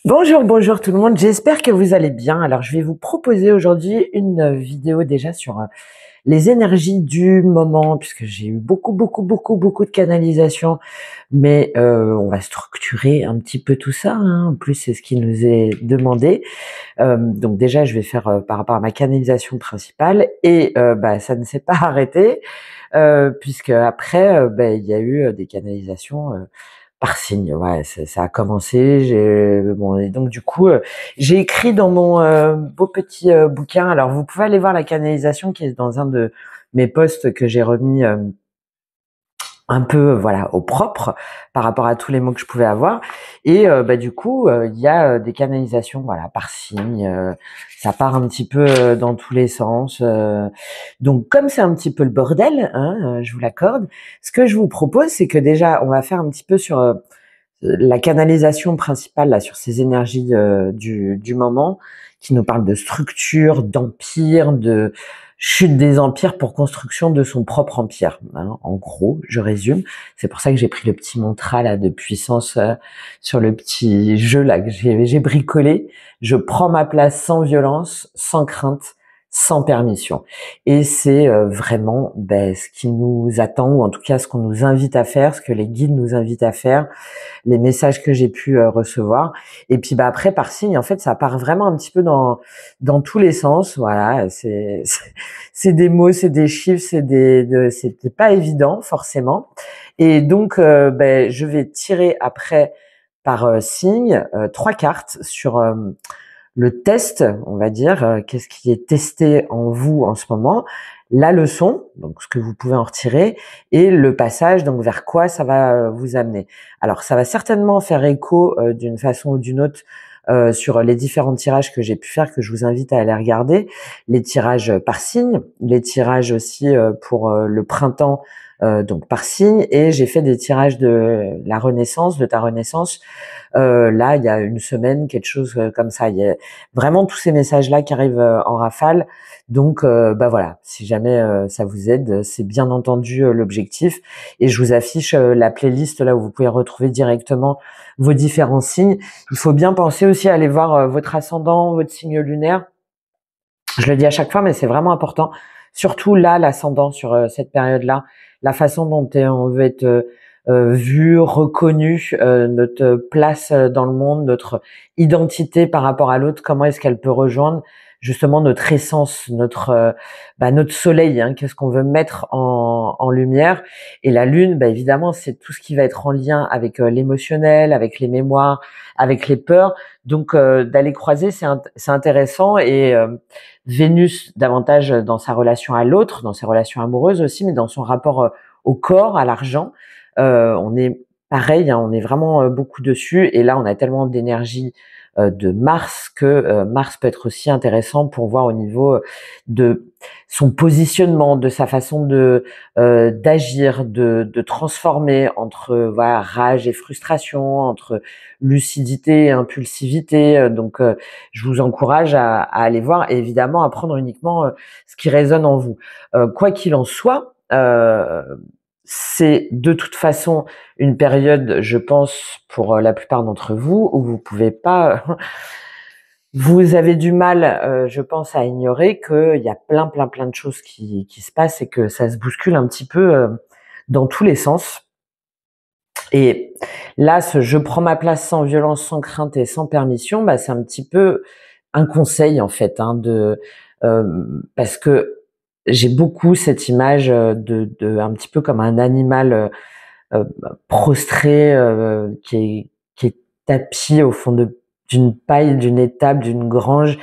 Bonjour, bonjour tout le monde, j'espère que vous allez bien. Alors je vais vous proposer aujourd'hui une vidéo déjà sur les énergies du moment, puisque j'ai eu beaucoup de canalisations, mais on va structurer un petit peu tout ça, hein. En plus c'est ce qui nous est demandé. Donc déjà je vais faire par rapport à ma canalisation principale, et ça ne s'est pas arrêté, puisque après il y a eu des canalisations par signe. Ouais, ça a commencé. Bon, et donc du coup, j'ai écrit dans mon beau petit bouquin. Alors, vous pouvez aller voir la canalisation qui est dans un de mes posts que j'ai remis un peu, voilà, au propre par rapport à tous les mots que je pouvais avoir. Et du coup, il y a des canalisations, voilà, par signe. Ça part un petit peu dans tous les sens. Donc, comme c'est un petit peu le bordel, hein, je vous l'accorde. Ce que je vous propose, c'est que déjà, on va faire un petit peu sur la canalisation principale là sur ces énergies du moment, qui nous parle de structure, d'empire, de chute des empires pour construction de son propre empire, hein. En gros, je résume. C'est pour ça que j'ai pris le petit mantra là de puissance sur le petit jeu là que j'ai bricolé. Je prends ma place sans violence, sans crainte, sans permission. Et c'est vraiment ce qui nous attend, ou en tout cas ce qu'on nous invite à faire, ce que les guides nous invitent à faire, les messages que j'ai pu recevoir. Et puis après par signe, en fait, ça part vraiment un petit peu dans tous les sens. Voilà, c'est des mots, c'est des chiffres, c'est pas évident forcément. Et donc je vais tirer après par signe 3 cartes sur le test, on va dire, qu'est-ce qui est testé en vous en ce moment, la leçon, donc ce que vous pouvez en retirer, et le passage, donc vers quoi ça va vous amener. Alors, ça va certainement faire écho d'une façon ou d'une autre sur les différents tirages que j'ai pu faire, que je vous invite à aller regarder, les tirages par signe, les tirages aussi pour le printemps, donc par signe, et j'ai fait des tirages de la Renaissance, de ta Renaissance, là il y a une semaine, quelque chose comme ça. Il y a vraiment tous ces messages-là qui arrivent en rafale. Donc voilà, si jamais ça vous aide, c'est bien entendu l'objectif. Et je vous affiche la playlist là où vous pouvez retrouver directement vos différents signes. Il faut bien penser aussi à aller voir votre ascendant, votre signe lunaire. Je le dis à chaque fois, mais c'est vraiment important. Surtout là, l'ascendant sur cette période-là, la façon dont on veut être vu, reconnu, notre place dans le monde, notre identité par rapport à l'autre, comment est-ce qu'elle peut rejoindre justement notre essence, notre soleil, hein, qu'est-ce qu'on veut mettre en lumière. Et la lune, évidemment, c'est tout ce qui va être en lien avec l'émotionnel, avec les mémoires, avec les peurs. Donc d'aller croiser, c'est intéressant. Et Vénus davantage dans sa relation à l'autre, dans ses relations amoureuses aussi, mais dans son rapport au corps, à l'argent. On est pareil, hein, on est vraiment beaucoup dessus. Et là, on a tellement d'énergie de Mars que Mars peut être aussi intéressant pour voir au niveau de son positionnement, de sa façon de d'agir, de transformer entre voilà, rage et frustration, entre lucidité et impulsivité. Donc je vous encourage à aller voir, et évidemment à prendre uniquement ce qui résonne en vous. Quoi qu'il en soit, c'est de toute façon une période, je pense, pour la plupart d'entre vous, où vous pouvez pas, vous avez du mal, je pense, à ignorer qu'il y a plein de choses qui se passent, et que ça se bouscule un petit peu dans tous les sens. Et là, je prends ma place sans violence, sans crainte et sans permission, c'est un petit peu un conseil en fait, hein, parce que j'ai beaucoup cette image de un petit peu comme un animal prostré qui est tapi au fond d'une paille, d'une étable, d'une grange,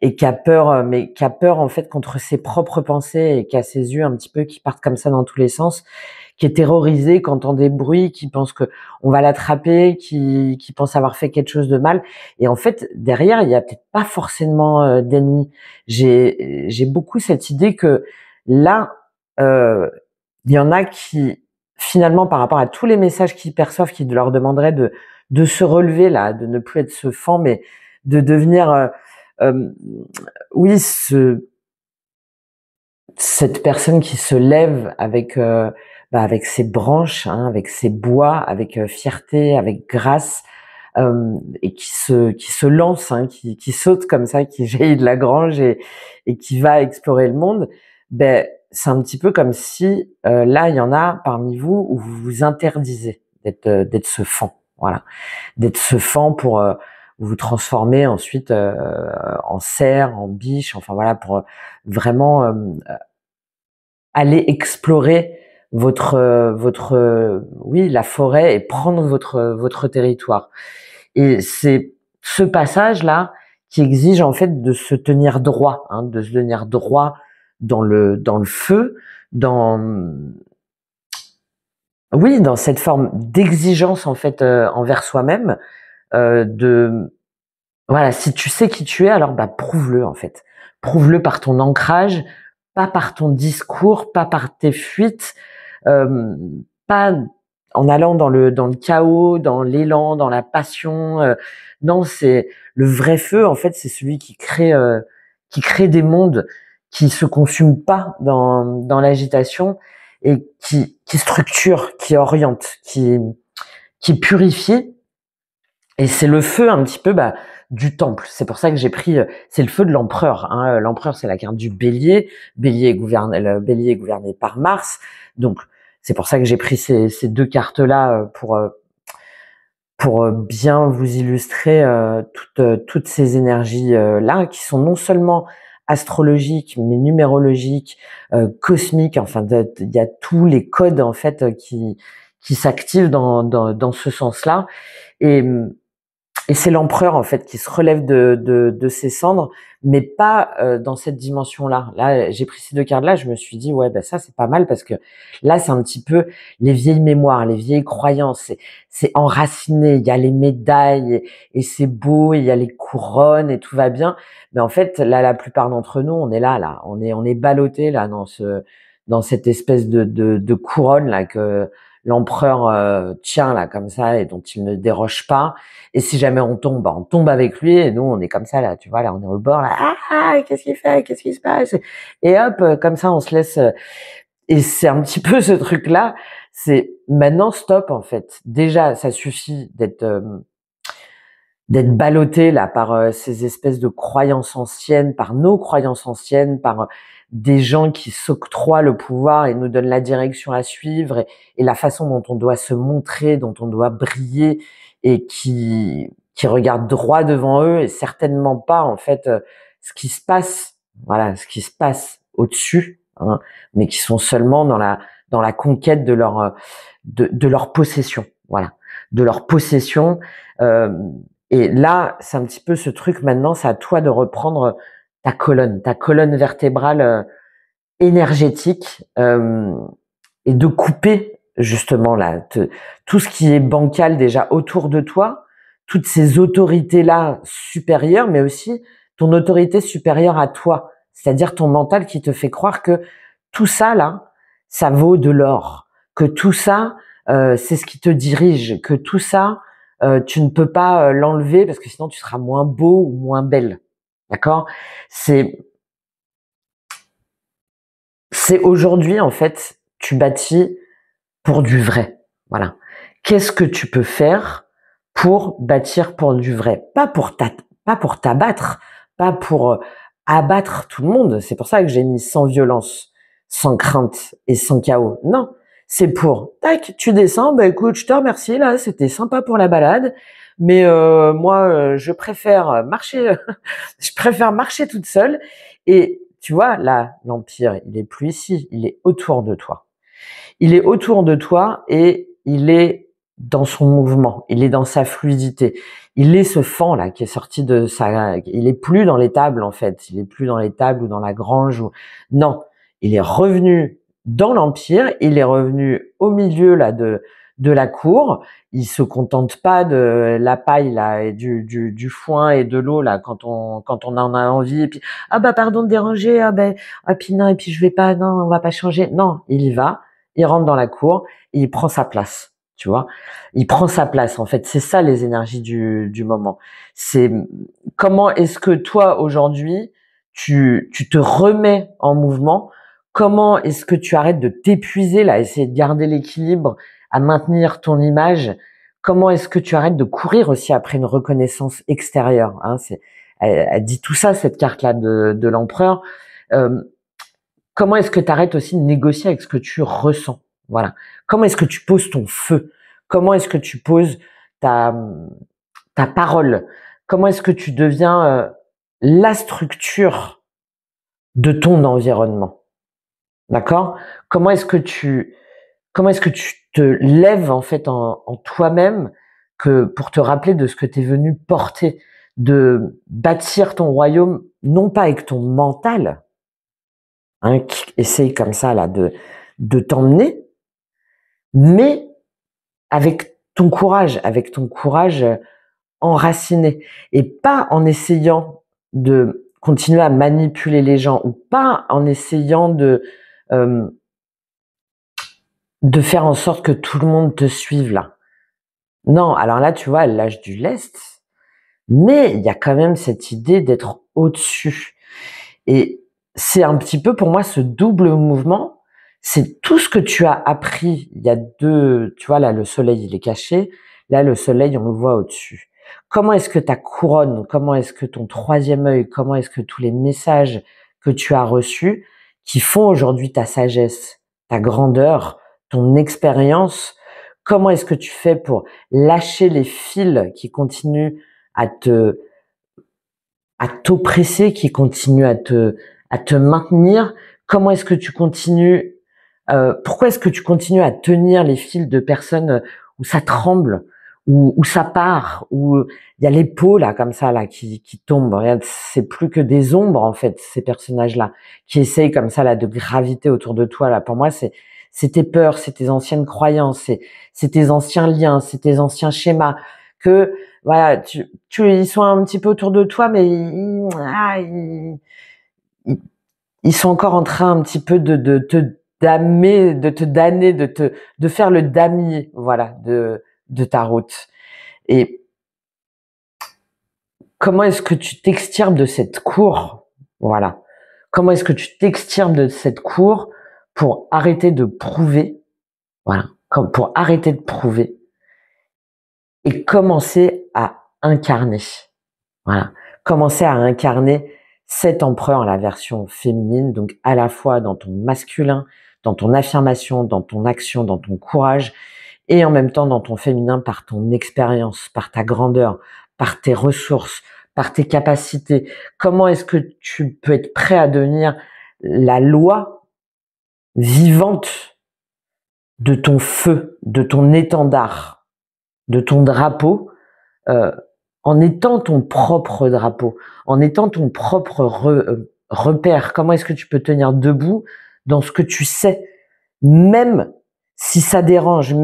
et qui a peur, mais qui a peur en fait contre ses propres pensées, et qui a ses yeux un petit peu qui partent comme ça dans tous les sens, qui est terrorisé, qui entend des bruits, qui pense que on va l'attraper, qui pense avoir fait quelque chose de mal. Et en fait, derrière, il y a peut-être pas forcément d'ennemis. J'ai beaucoup cette idée que là, il y en a qui, finalement, par rapport à tous les messages qu'ils perçoivent, qui leur demanderaient de se relever là, de ne plus être ce fan, mais de devenir, oui, cette personne qui se lève avec ses branches, hein, avec ses bois, avec fierté, avec grâce, et qui se lance, hein, qui saute comme ça, qui jaillit de la grange et qui va explorer le monde, ben c'est un petit peu comme si là il y en a parmi vous où vous vous interdisez d'être ce fan, voilà, d'être ce fan pour vous transformer ensuite en cerf, en biche, enfin voilà, pour vraiment aller explorer oui, la forêt et prendre votre territoire. Et c'est ce passage-là qui exige en fait de se tenir droit, hein, de se tenir droit dans le feu, oui, dans cette forme d'exigence en fait envers soi-même, de voilà, si tu sais qui tu es, alors bah prouve-le en fait. Prouve-le par ton ancrage, pas par ton discours, pas par tes fuites, euh, pas en allant dans le chaos, dans l'élan, dans la passion. Non, c'est le vrai feu en fait, c'est celui qui crée des mondes qui se consument pas dans l'agitation et qui structure, qui oriente, qui purifie. Et c'est le feu un petit peu du temple. C'est pour ça que j'ai pris, c'est le feu de l'empereur. Hein. L'empereur, c'est la carte du bélier. Le bélier est gouverné par Mars. Donc, c'est pour ça que j'ai pris ces deux cartes-là pour bien vous illustrer toutes ces énergies-là, qui sont non seulement astrologiques, mais numérologiques, cosmiques. Enfin, il y a tous les codes en fait qui s'activent dans ce sens-là. Et et c'est l'empereur en fait qui se relève de ses cendres, mais pas dans cette dimension-là. Là, j'ai pris ces deux cartes-là, je me suis dit ouais, ça c'est pas mal parce que là c'est un petit peu les vieilles mémoires, les vieilles croyances. C'est enraciné. Il y a les médailles et c'est beau, il y a les couronnes et tout va bien. Mais en fait, là, la plupart d'entre nous, on est là, on est ballotté là dans cette espèce de couronne là que l'empereur tient là comme ça et dont il ne déroge pas. Et si jamais on tombe, on tombe avec lui et nous on est comme ça là, tu vois, là on est au bord là, qu'est-ce qu'il fait, qu'est-ce qui se passe? Et hop, comme ça on se laisse. Et c'est un petit peu ce truc là, c'est maintenant stop en fait. Déjà ça suffit d'être ballotté là par ces espèces de croyances anciennes, par nos croyances anciennes, par des gens qui s'octroient le pouvoir et nous donnent la direction à suivre et la façon dont on doit se montrer, dont on doit briller et qui regardent droit devant eux et certainement pas en fait ce qui se passe, voilà, ce qui se passe au-dessus, hein, mais qui sont seulement dans la conquête de leur possession, voilà, de leur possession. Euh, et là, c'est un petit peu ce truc maintenant, c'est à toi de reprendre ta colonne vertébrale énergétique et de couper justement là tout ce qui est bancal déjà autour de toi, toutes ces autorités-là supérieures, mais aussi ton autorité supérieure à toi, c'est-à-dire ton mental qui te fait croire que tout ça là, ça vaut de l'or, que tout ça, c'est ce qui te dirige, que tout ça, tu ne peux pas l'enlever parce que sinon tu seras moins beau ou moins belle. D'accord? C'est c'est aujourd'hui en fait, tu bâtis pour du vrai. Voilà. Qu'est-ce que tu peux faire pour bâtir pour du vrai? Pas pour t'abattre, pas pour abattre tout le monde. C'est pour ça que j'ai mis sans violence, sans crainte et sans chaos. Non, c'est pour tac, tu descends. Bah écoute, je te remercie là, c'était sympa pour la balade, mais moi je préfère marcher, je préfère marcher toute seule. Et tu vois là, l'empire, il est plus ici, il est autour de toi. Il est autour de toi et il est dans son mouvement, il est dans sa fluidité. Il est ce fan là qui est sorti il est plus dans l'étable en fait, il est plus dans l'étable ou dans la grange non, il est revenu dans l'empire, il est revenu au milieu là de la cour. Il se contente pas de la paille là et du foin et de l'eau là quand on en a envie et puis pardon de déranger puis non et puis je vais pas non on va pas changer non il y va, il rentre dans la cour et il prend sa place, tu vois. Il prend sa place, en fait. C'est ça, les énergies du moment. C'est comment est-ce que toi, aujourd'hui, tu te remets en mouvement? Comment est-ce que tu arrêtes de t'épuiser, là, à essayer de garder l'équilibre, à maintenir ton image? Comment est-ce que tu arrêtes de courir aussi après une reconnaissance extérieure, hein, elle dit tout ça, cette carte-là de l'empereur. Euh, Comment est-ce que tu arrêtes aussi de négocier avec ce que tu ressens? Voilà. Comment est-ce que tu poses ton feu? Comment est-ce que tu poses ta, ta parole? Comment est-ce que tu deviens la structure de ton environnement? D'accord? Comment est-ce que tu te lèves en fait en toi-même que pour te rappeler de ce que tu es venu porter, de bâtir ton royaume non pas avec ton mental, hein, qui essaye comme ça là de t'emmener, mais avec ton courage enraciné, et pas en essayant de continuer à manipuler les gens, ou pas en essayant euh, de faire en sorte que tout le monde te suive là. Non, alors là, tu vois, elle lâche du lest, mais il y a quand même cette idée d'être au-dessus. Et c'est un petit peu pour moi ce double mouvement, c'est tout ce que tu as appris. Il y a deux, tu vois, là, le soleil, il est caché. Là, le soleil, on le voit au-dessus. Comment est-ce que ta couronne, comment est-ce que ton troisième œil, comment est-ce que tous les messages que tu as reçus, qui font aujourd'hui ta sagesse, ta grandeur, ton expérience, comment est-ce que tu fais pour lâcher les fils qui continuent à t'oppresser, qui continuent à te maintenir? Comment est-ce que tu continues, pourquoi est-ce que tu continues à tenir les fils de personnes où ça tremble, où ça part, où il y a les peaux là comme ça là qui tombent. Regarde, c'est plus que des ombres en fait, ces personnages là qui essayent comme ça là de graviter autour de toi là. Pour moi, c'est tes peurs, c'est tes anciennes croyances, c'est tes anciens liens, c'est tes anciens schémas que voilà, ils sont un petit peu autour de toi, mais ils sont encore en train un petit peu de te damer, de te damner, de faire le damier, voilà, de ta route. Et comment est-ce que tu t'extirpes de cette cour? Voilà. Comment est-ce que tu t'extirpes de cette cour pour arrêter de prouver? Voilà. Comme pour arrêter de prouver et commencer à incarner. Voilà. Commencer à incarner cet empereur, la version féminine, donc à la fois dans ton masculin, dans ton affirmation, dans ton action, dans ton courage, et en même temps dans ton féminin par ton expérience, par ta grandeur, par tes ressources, par tes capacités. Comment est-ce que tu peux être prêt à devenir la loi vivante de ton feu, de ton étendard, de ton drapeau, euh, en étant ton propre drapeau, en étant ton propre repère? Comment est-ce que tu peux tenir debout dans ce que tu sais, même si ça dérange,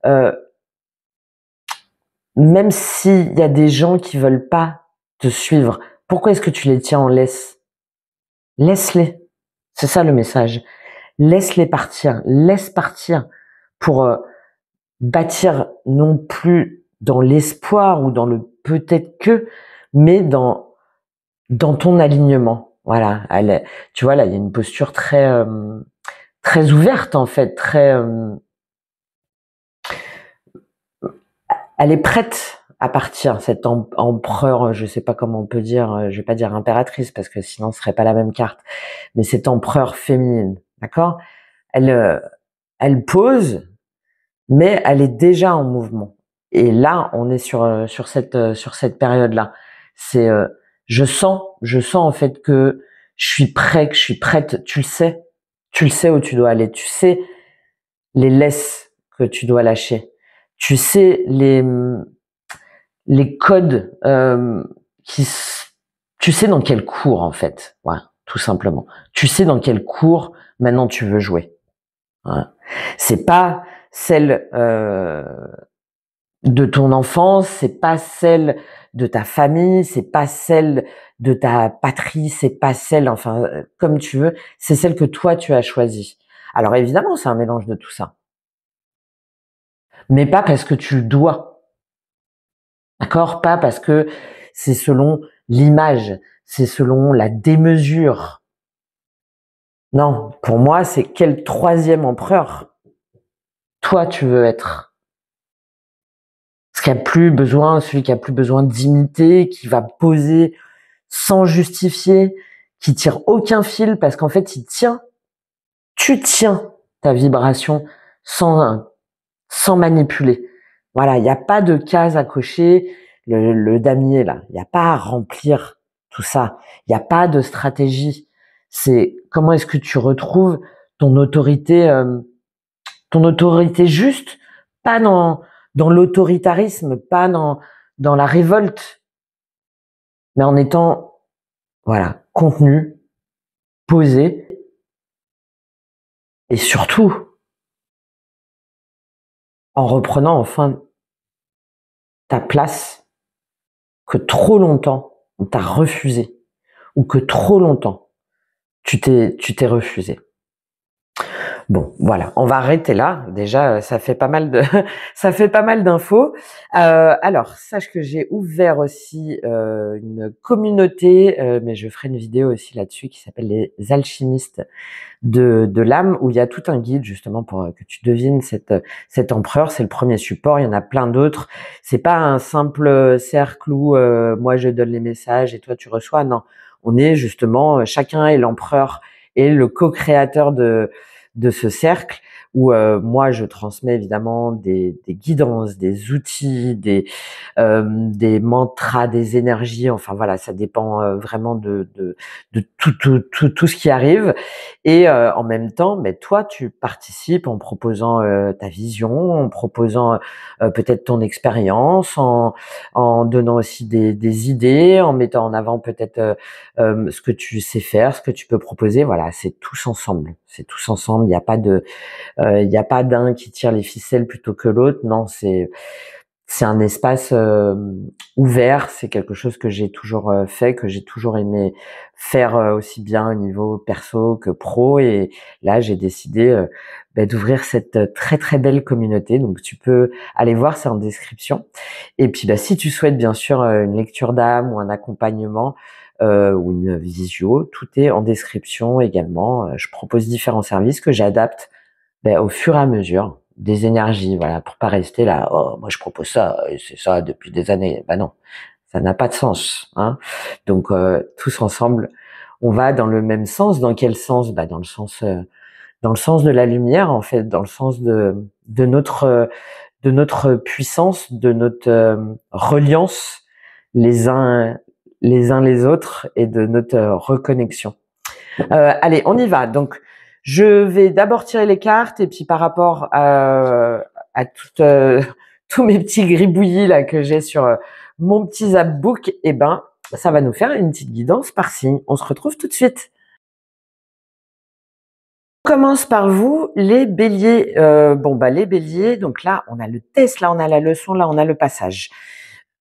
euh, même s'il y a des gens qui veulent pas te suivre? Pourquoi est-ce que tu les tiens en laisse? Laisse-les. C'est ça le message. Laisse-les partir. Laisse partir pour bâtir non plus dans l'espoir ou dans le peut-être que, mais dans ton alignement. Voilà. Tu vois, là, il y a une posture très ouverte, en fait, elle est prête à partir, cette empereur, je sais pas comment on peut dire, je vais pas dire impératrice parce que sinon ce serait pas la même carte, mais cette empereur féminine, d'accord? Elle, elle pose, mais elle est déjà en mouvement. Et là, on est sur cette période-là. C'est, je sens en fait que je suis prêt, que je suis prête. Tu le sais où tu dois aller. Tu sais les laisses que tu dois lâcher. Tu sais les codes tu sais dans quel cours en fait, voilà, tout simplement. Tu sais dans quel cours maintenant tu veux jouer. Voilà. C'est pas celle de ton enfance, c'est pas celle de ta famille, c'est pas celle de ta patrie, c'est pas celle, enfin comme tu veux, c'est celle que toi tu as choisie. Alors évidemment, c'est un mélange de tout ça, mais pas parce que tu dois. D'accord? Pas parce que c'est selon l'image, c'est selon la démesure. Non, pour moi, c'est quel troisième empereur toi tu veux être. qui a plus besoin, celui qui a plus besoin d'imiter, qui va poser sans justifier, qui tire aucun fil parce qu'en fait, tu tiens ta vibration sans manipuler. Voilà, il n'y a pas de case à cocher, le damier là, il n'y a pas à remplir tout ça, il n'y a pas de stratégie. C'est comment est-ce que tu retrouves ton autorité, juste, pas dans l'autoritarisme, pas dans la révolte, mais en étant voilà contenu, posé et surtout en reprenant enfin ta place que trop longtemps on t'a refusé ou que trop longtemps tu t'es refusé. Bon, voilà, on va arrêter là. Déjà, ça fait pas mal de, ça fait pas mal d'infos. Alors, sache que j'ai ouvert aussi une communauté, mais je ferai une vidéo aussi là-dessus qui s'appelle les alchimistes de l'âme, où il y a tout un guide justement pour que tu devines cet empereur. C'est le premier support. Il y en a plein d'autres. C'est pas un simple cercle où moi je donne les messages et toi tu reçois. Non, on est justement chacun est l'empereur et le co-créateur de ce cercle où moi je transmets évidemment des guidances, des outils, des mantras, des énergies. Enfin voilà, ça dépend vraiment de tout ce qui arrive. Et en même temps, mais toi, tu participes en proposant ta vision, en proposant peut-être ton expérience, en donnant aussi des idées, en mettant en avant peut-être ce que tu sais faire, ce que tu peux proposer. Voilà, c'est tous ensemble. C'est tous ensemble. Il y a pas d'un qui tire les ficelles plutôt que l'autre. Non, c'est un espace ouvert, c'est quelque chose que j'ai toujours fait, que j'ai toujours aimé faire aussi bien au niveau perso que pro, et là j'ai décidé d'ouvrir cette très très belle communauté. Donc tu peux aller voir, c'est en description. Et puis si tu souhaites bien sûr une lecture d'âme ou un accompagnement ou une visio, tout est en description également. Je propose différents services que j'adapte au fur et à mesure des énergies, voilà, pour pas rester là, oh, moi je propose ça, et c'est ça depuis des années. Non, ça n'a pas de sens, hein. Donc tous ensemble, on va dans le même sens. Dans quel sens? Dans le sens de la lumière, en fait, dans le sens de notre puissance, de notre reliance les uns les autres et de notre reconnexion. Allez, on y va. Donc, je vais d'abord tirer les cartes et puis par rapport à tous mes petits gribouillis là que j'ai sur mon petit Zapbook, ça va nous faire une petite guidance par signe. On se retrouve tout de suite. On commence par vous, les béliers. Les béliers, donc là, on a le test, là, on a la leçon, là, on a le passage.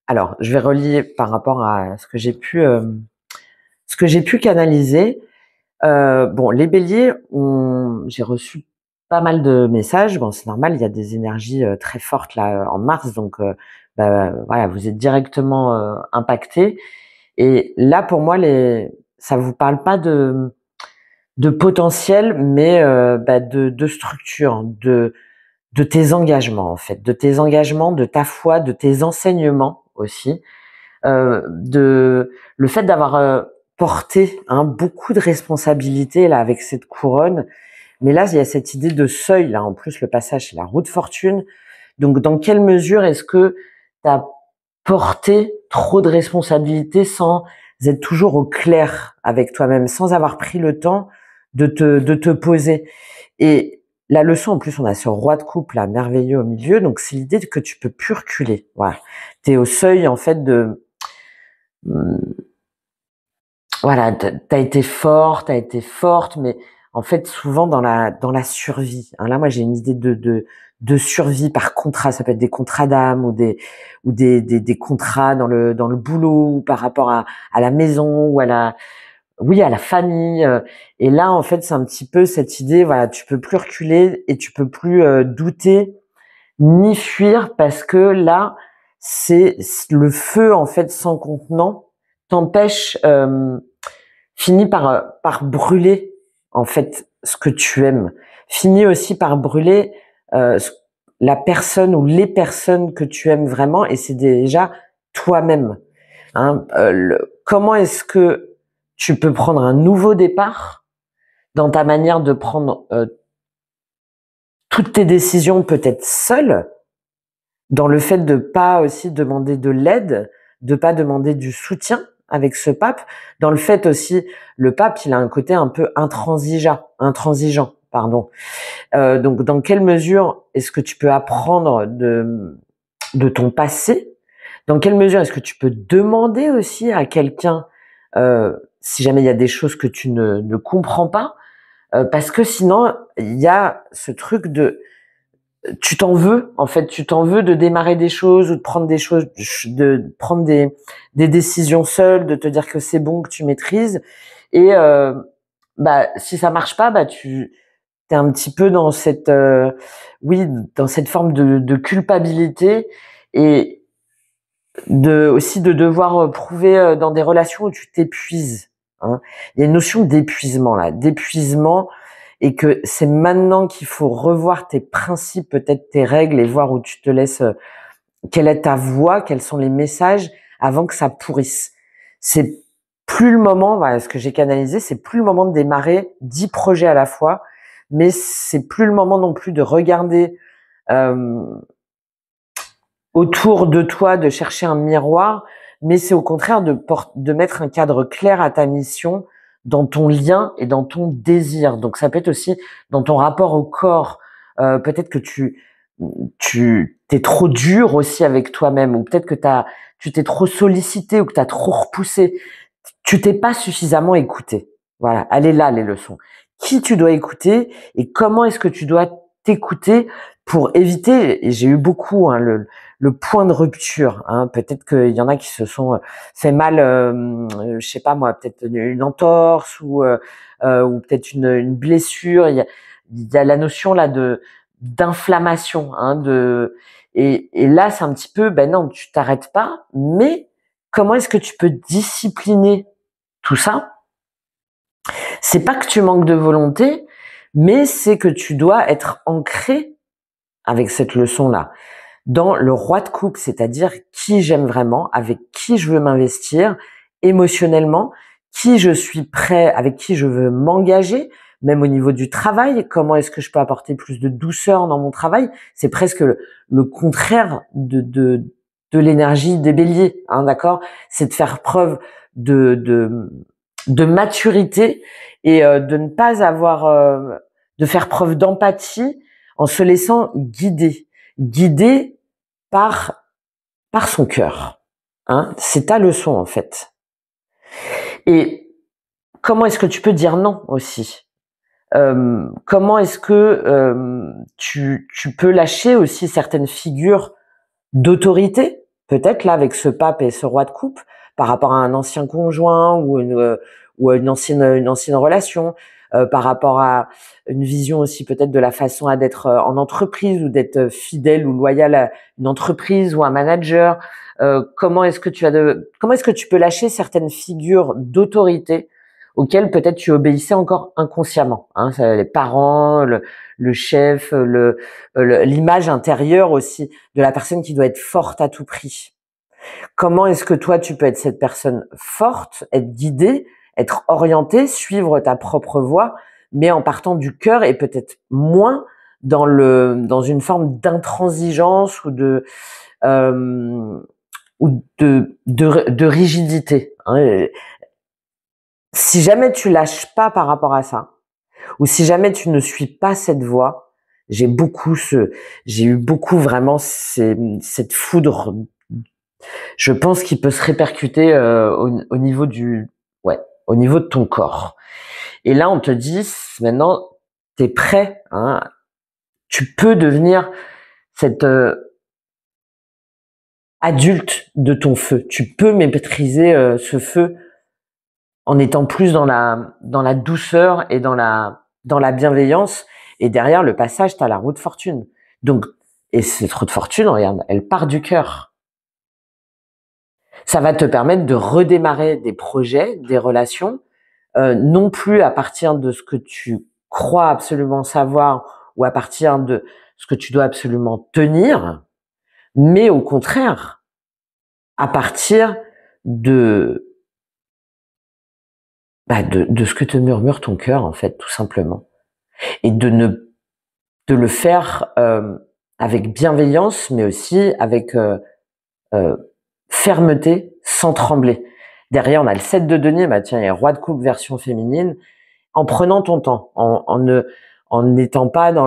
Alors, je vais relier par rapport à ce que j'ai pu canaliser. Les béliers, j'ai reçu pas mal de messages. Bon, c'est normal, il y a des énergies très fortes là en mars, donc voilà, vous êtes directement impactés. Et là, pour moi, ça vous parle pas de potentiel, mais de structure, de tes engagements en fait, de tes engagements, de ta foi, de tes enseignements aussi, de le fait d'avoir porté beaucoup de responsabilités là avec cette couronne. Mais là, il y a cette idée de seuil là. En plus, le passage c'est la roue de fortune. Donc, dans quelle mesure est-ce que tu as porté trop de responsabilités sans être toujours au clair avec toi-même, sans avoir pris le temps de te poser? Et la leçon, en plus, on a ce roi de coupe là, merveilleux au milieu. Donc, c'est l'idée que tu peux plus reculer. Voilà. T'es au seuil, en fait, voilà, t'as été fort, t'as été forte, mais en fait, souvent dans la survie. Hein, là, moi, j'ai une idée de survie par contrat. Ça peut être des contrats d'âme ou des contrats dans le boulot ou par rapport à la maison ou à la famille. Et là, en fait, c'est un petit peu cette idée, voilà, tu peux plus reculer et tu peux plus douter ni fuir parce que là, c'est le feu, en fait, sans contenant t'empêche, finit par brûler, en fait, ce que tu aimes. Finit aussi par brûler la personne ou les personnes que tu aimes vraiment, et c'est déjà toi-même. Hein. Comment est-ce que tu peux prendre un nouveau départ dans ta manière de prendre toutes tes décisions, peut-être seule, dans le fait de pas aussi demander de l'aide, de pas demander du soutien avec ce pape, dans le fait aussi, le pape, il a un côté un peu intransigeant, pardon. Donc, dans quelle mesure est-ce que tu peux apprendre de ton passé? Dans quelle mesure est-ce que tu peux demander aussi à quelqu'un, si jamais il y a des choses que tu ne comprends pas, parce que sinon, il y a ce truc de tu t'en veux, en fait, tu t'en veux de démarrer des choses ou de prendre des choses, de prendre des décisions seule, de te dire que c'est bon, que tu maîtrises. Et bah si ça marche pas, bah tu t'es un petit peu dans cette oui, dans cette forme de culpabilité et aussi de devoir prouver dans des relations où tu t'épuises. Hein. Il y a une notion d'épuisement là, d'épuisement, et que c'est maintenant qu'il faut revoir tes principes, peut-être tes règles, et voir où tu te laisses, quelle est ta voix, quels sont les messages, avant que ça pourrisse. C'est plus le moment, voilà, ce que j'ai canalisé, c'est plus le moment de démarrer 10 projets à la fois, mais c'est plus le moment non plus de regarder autour de toi, de chercher un miroir, mais c'est au contraire de mettre un cadre clair à ta mission, dans ton lien et dans ton désir. Donc ça peut être aussi dans ton rapport au corps. Peut-être que tu t'es trop dur aussi avec toi-même, ou peut-être que tu t'es trop sollicité, ou que tu as trop repoussé. Tu t'es pas suffisamment écouté. Voilà, elle est là, les leçons. Qui tu dois écouter et comment est-ce que tu dois t'écouter pour éviter, et j'ai eu beaucoup le point de rupture. Hein, peut-être qu'il y en a qui se sont fait mal, je sais pas moi, peut-être une entorse ou peut-être une blessure. Il y a la notion là d'inflammation. Hein, et là c'est un petit peu, ben non, tu t'arrêtes pas, mais comment est-ce que tu peux discipliner tout ça? C'est pas que tu manques de volonté, mais c'est que tu dois être ancré avec cette leçon-là dans le roi de coupe, c'est-à-dire qui j'aime vraiment, avec qui je veux m'investir émotionnellement, qui je suis prêt, avec qui je veux m'engager, même au niveau du travail, comment est-ce que je peux apporter plus de douceur dans mon travail. C'est presque le contraire de l'énergie des béliers, hein, d'accord? C'est de faire preuve de maturité et de ne pas avoir, de faire preuve d'empathie en se laissant guider par son cœur. Hein, c'est ta leçon en fait. Et comment est-ce que tu peux dire non aussi? Comment est-ce que tu peux lâcher aussi certaines figures d'autorité, peut-être là avec ce pape et ce roi de coupe, par rapport à un ancien conjoint ou à une ancienne relation, par rapport à une vision aussi peut-être de la façon d'être en entreprise, ou d'être fidèle ou loyal à une entreprise ou un manager. Comment est-ce que tu peux lâcher certaines figures d'autorité auxquelles peut-être tu obéissais encore inconsciemment, hein, les parents, le chef, l'image intérieure aussi de la personne qui doit être forte à tout prix. Comment est-ce que toi, tu peux être cette personne forte, être guidée, être orientée, suivre ta propre voie, mais en partant du cœur et peut-être moins dans une forme d'intransigeance ou de rigidité. Hein. Si jamais tu lâches pas par rapport à ça, ou si jamais tu ne suis pas cette voie, j'ai eu beaucoup vraiment cette foudre. Je pense qu'il peut se répercuter au niveau au niveau de ton corps. Et là, on te dit maintenant, t'es prêt, hein, tu peux devenir cette adulte de ton feu. Tu peux maîtriser ce feu en étant plus dans la douceur et dans la bienveillance. Et derrière le passage, t'as la roue de fortune. Donc, et cette roue de fortune, regarde, elle part du cœur. Ça va te permettre de redémarrer des projets, des relations, non plus à partir de ce que tu crois absolument savoir ou à partir de ce que tu dois absolument tenir, mais au contraire, à partir de, de ce que te murmure ton cœur, en fait, tout simplement. Et de le faire avec bienveillance, mais aussi avec fermeté, sans trembler. Derrière, on a le 7 de denier, bah tiens, il y a roi de coupe version féminine, en prenant ton temps, en n'étant pas dans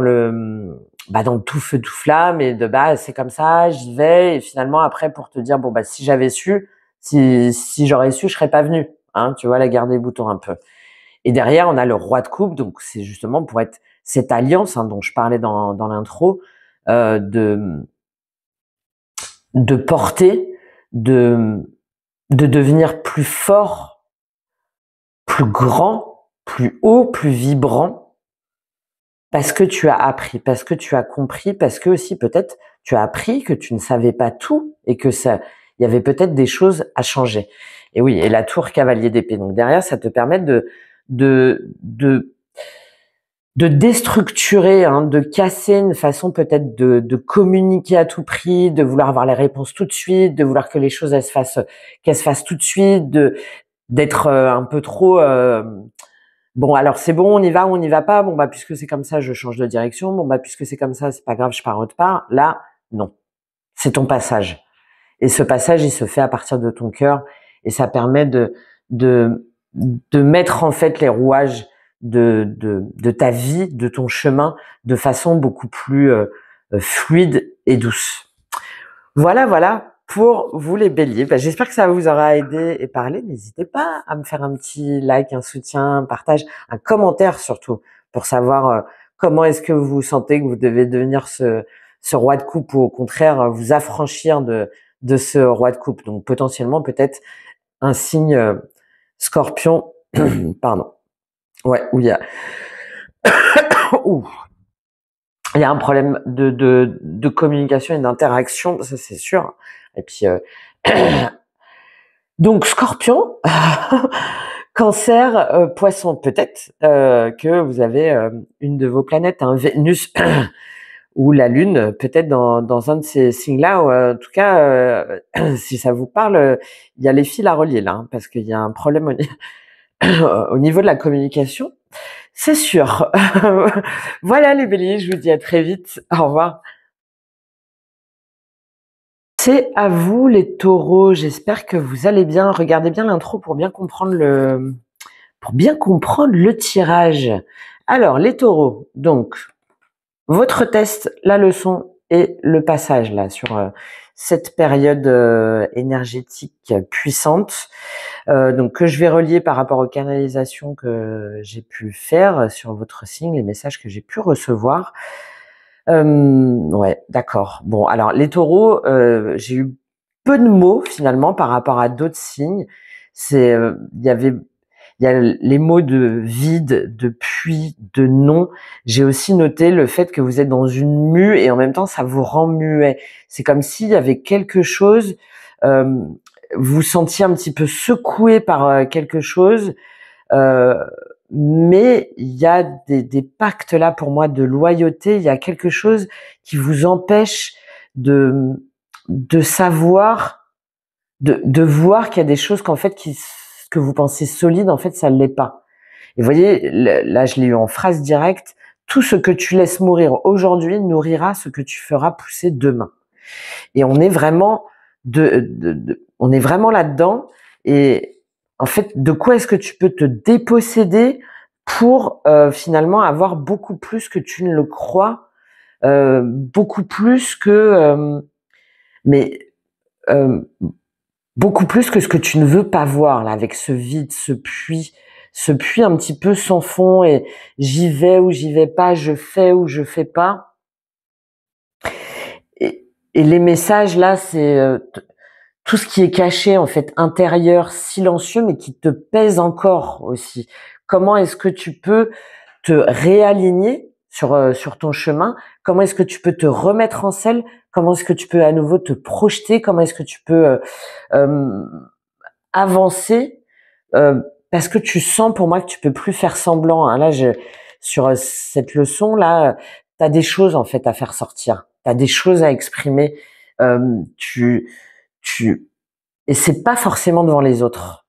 dans le tout feu tout flamme et c'est comme ça, j'y vais, et finalement après pour te dire si j'avais su, si j'aurais su, je serais pas venue, hein, tu vois, la guerre des boutons un peu. Et derrière, on a le roi de coupe, donc c'est justement pour être cette alliance dont je parlais dans l'intro, de porter, de devenir plus fort, plus grand, plus haut, plus vibrant, parce que tu as appris, parce que tu as compris, parce que aussi peut-être tu as appris que tu ne savais pas tout et que il y avait peut-être des choses à changer. Et oui, et la tour cavalier d'épée. Donc derrière, ça te permet de déstructurer, de casser une façon peut-être de communiquer à tout prix, de vouloir avoir les réponses tout de suite, de vouloir que les choses qu'elles se fassent tout de suite, d'être un peu trop bon, alors c'est bon, on y va ou on n'y va pas. Bon puisque c'est comme ça, je change de direction. Bon puisque c'est comme ça, c'est pas grave, je pars autre part. Là, non. C'est ton passage. Et ce passage, il se fait à partir de ton cœur et ça permet de mettre en fait les rouages de ta vie, de ton chemin, de façon beaucoup plus fluide et douce. Voilà pour vous les béliers. J'espère que ça vous aura aidé et parlé. N'hésitez pas à me faire un petit like, un soutien, un partage, un commentaire surtout pour savoir comment est-ce que vous sentez que vous devez devenir ce roi de coupe ou au contraire vous affranchir de ce roi de coupe. Donc potentiellement peut-être un signe Scorpion, pardon. Ouais, où il y a il y a un problème de communication et d'interaction, ça c'est sûr. Et puis donc Scorpion, Cancer, Poisson, peut-être que vous avez une de vos planètes, Vénus ou la Lune, peut-être dans un de ces signes-là. Ou, en tout cas, si ça vous parle, il y a les fils à relier là, parce qu'il y a un problème au niveau de la communication. C'est sûr. Voilà les béliers, je vous dis à très vite. Au revoir. C'est à vous les taureaux, j'espère que vous allez bien. Regardez bien l'intro pour bien comprendre le tirage. Alors les taureaux, donc votre test, la leçon et le passage là sur cette période énergétique puissante, donc que je vais relier par rapport aux canalisations que j'ai pu faire sur votre signe, les messages que j'ai pu recevoir. Ouais, d'accord. Bon, alors les taureaux, j'ai eu peu de mots finalement par rapport à d'autres signes. C'est, il y a les mots de vide, de puits, de non. J'ai aussi noté le fait que vous êtes dans une mue et en même temps ça vous rend muet. C'est comme s'il y avait quelque chose, vous sentiez un petit peu secoué par quelque chose. Mais il y a des pactes là pour moi de loyauté. Il y a quelque chose qui vous empêche de savoir, de voir qu'il y a des choses qu'en fait que vous pensez solides, en fait ça ne l'est pas. Et vous voyez, là je l'ai eu en phrase directe. Tout ce que tu laisses mourir aujourd'hui nourrira ce que tu feras pousser demain. Et on est vraiment on est vraiment là-dedans. Et en fait, de quoi est-ce que tu peux te déposséder pour finalement avoir beaucoup plus que tu ne le crois, beaucoup plus que beaucoup plus que ce que tu ne veux pas voir là, avec ce vide, ce puits un petit peu sans fond. Et j'y vais ou j'y vais pas, je fais ou je fais pas. Et les messages là, c'est tout ce qui est caché, en fait, intérieur, silencieux, mais qui te pèse encore aussi. Comment est-ce que tu peux te réaligner sur ton chemin? Comment est-ce que tu peux te remettre en selle? Comment est-ce que tu peux à nouveau te projeter? Comment est-ce que tu peux avancer? Parce que tu sens pour moi que tu peux plus faire semblant. Hein. Là, sur cette leçon là, t'as des choses en fait à faire sortir, t'as des choses à exprimer. Euh, tu, et c'est pas forcément devant les autres.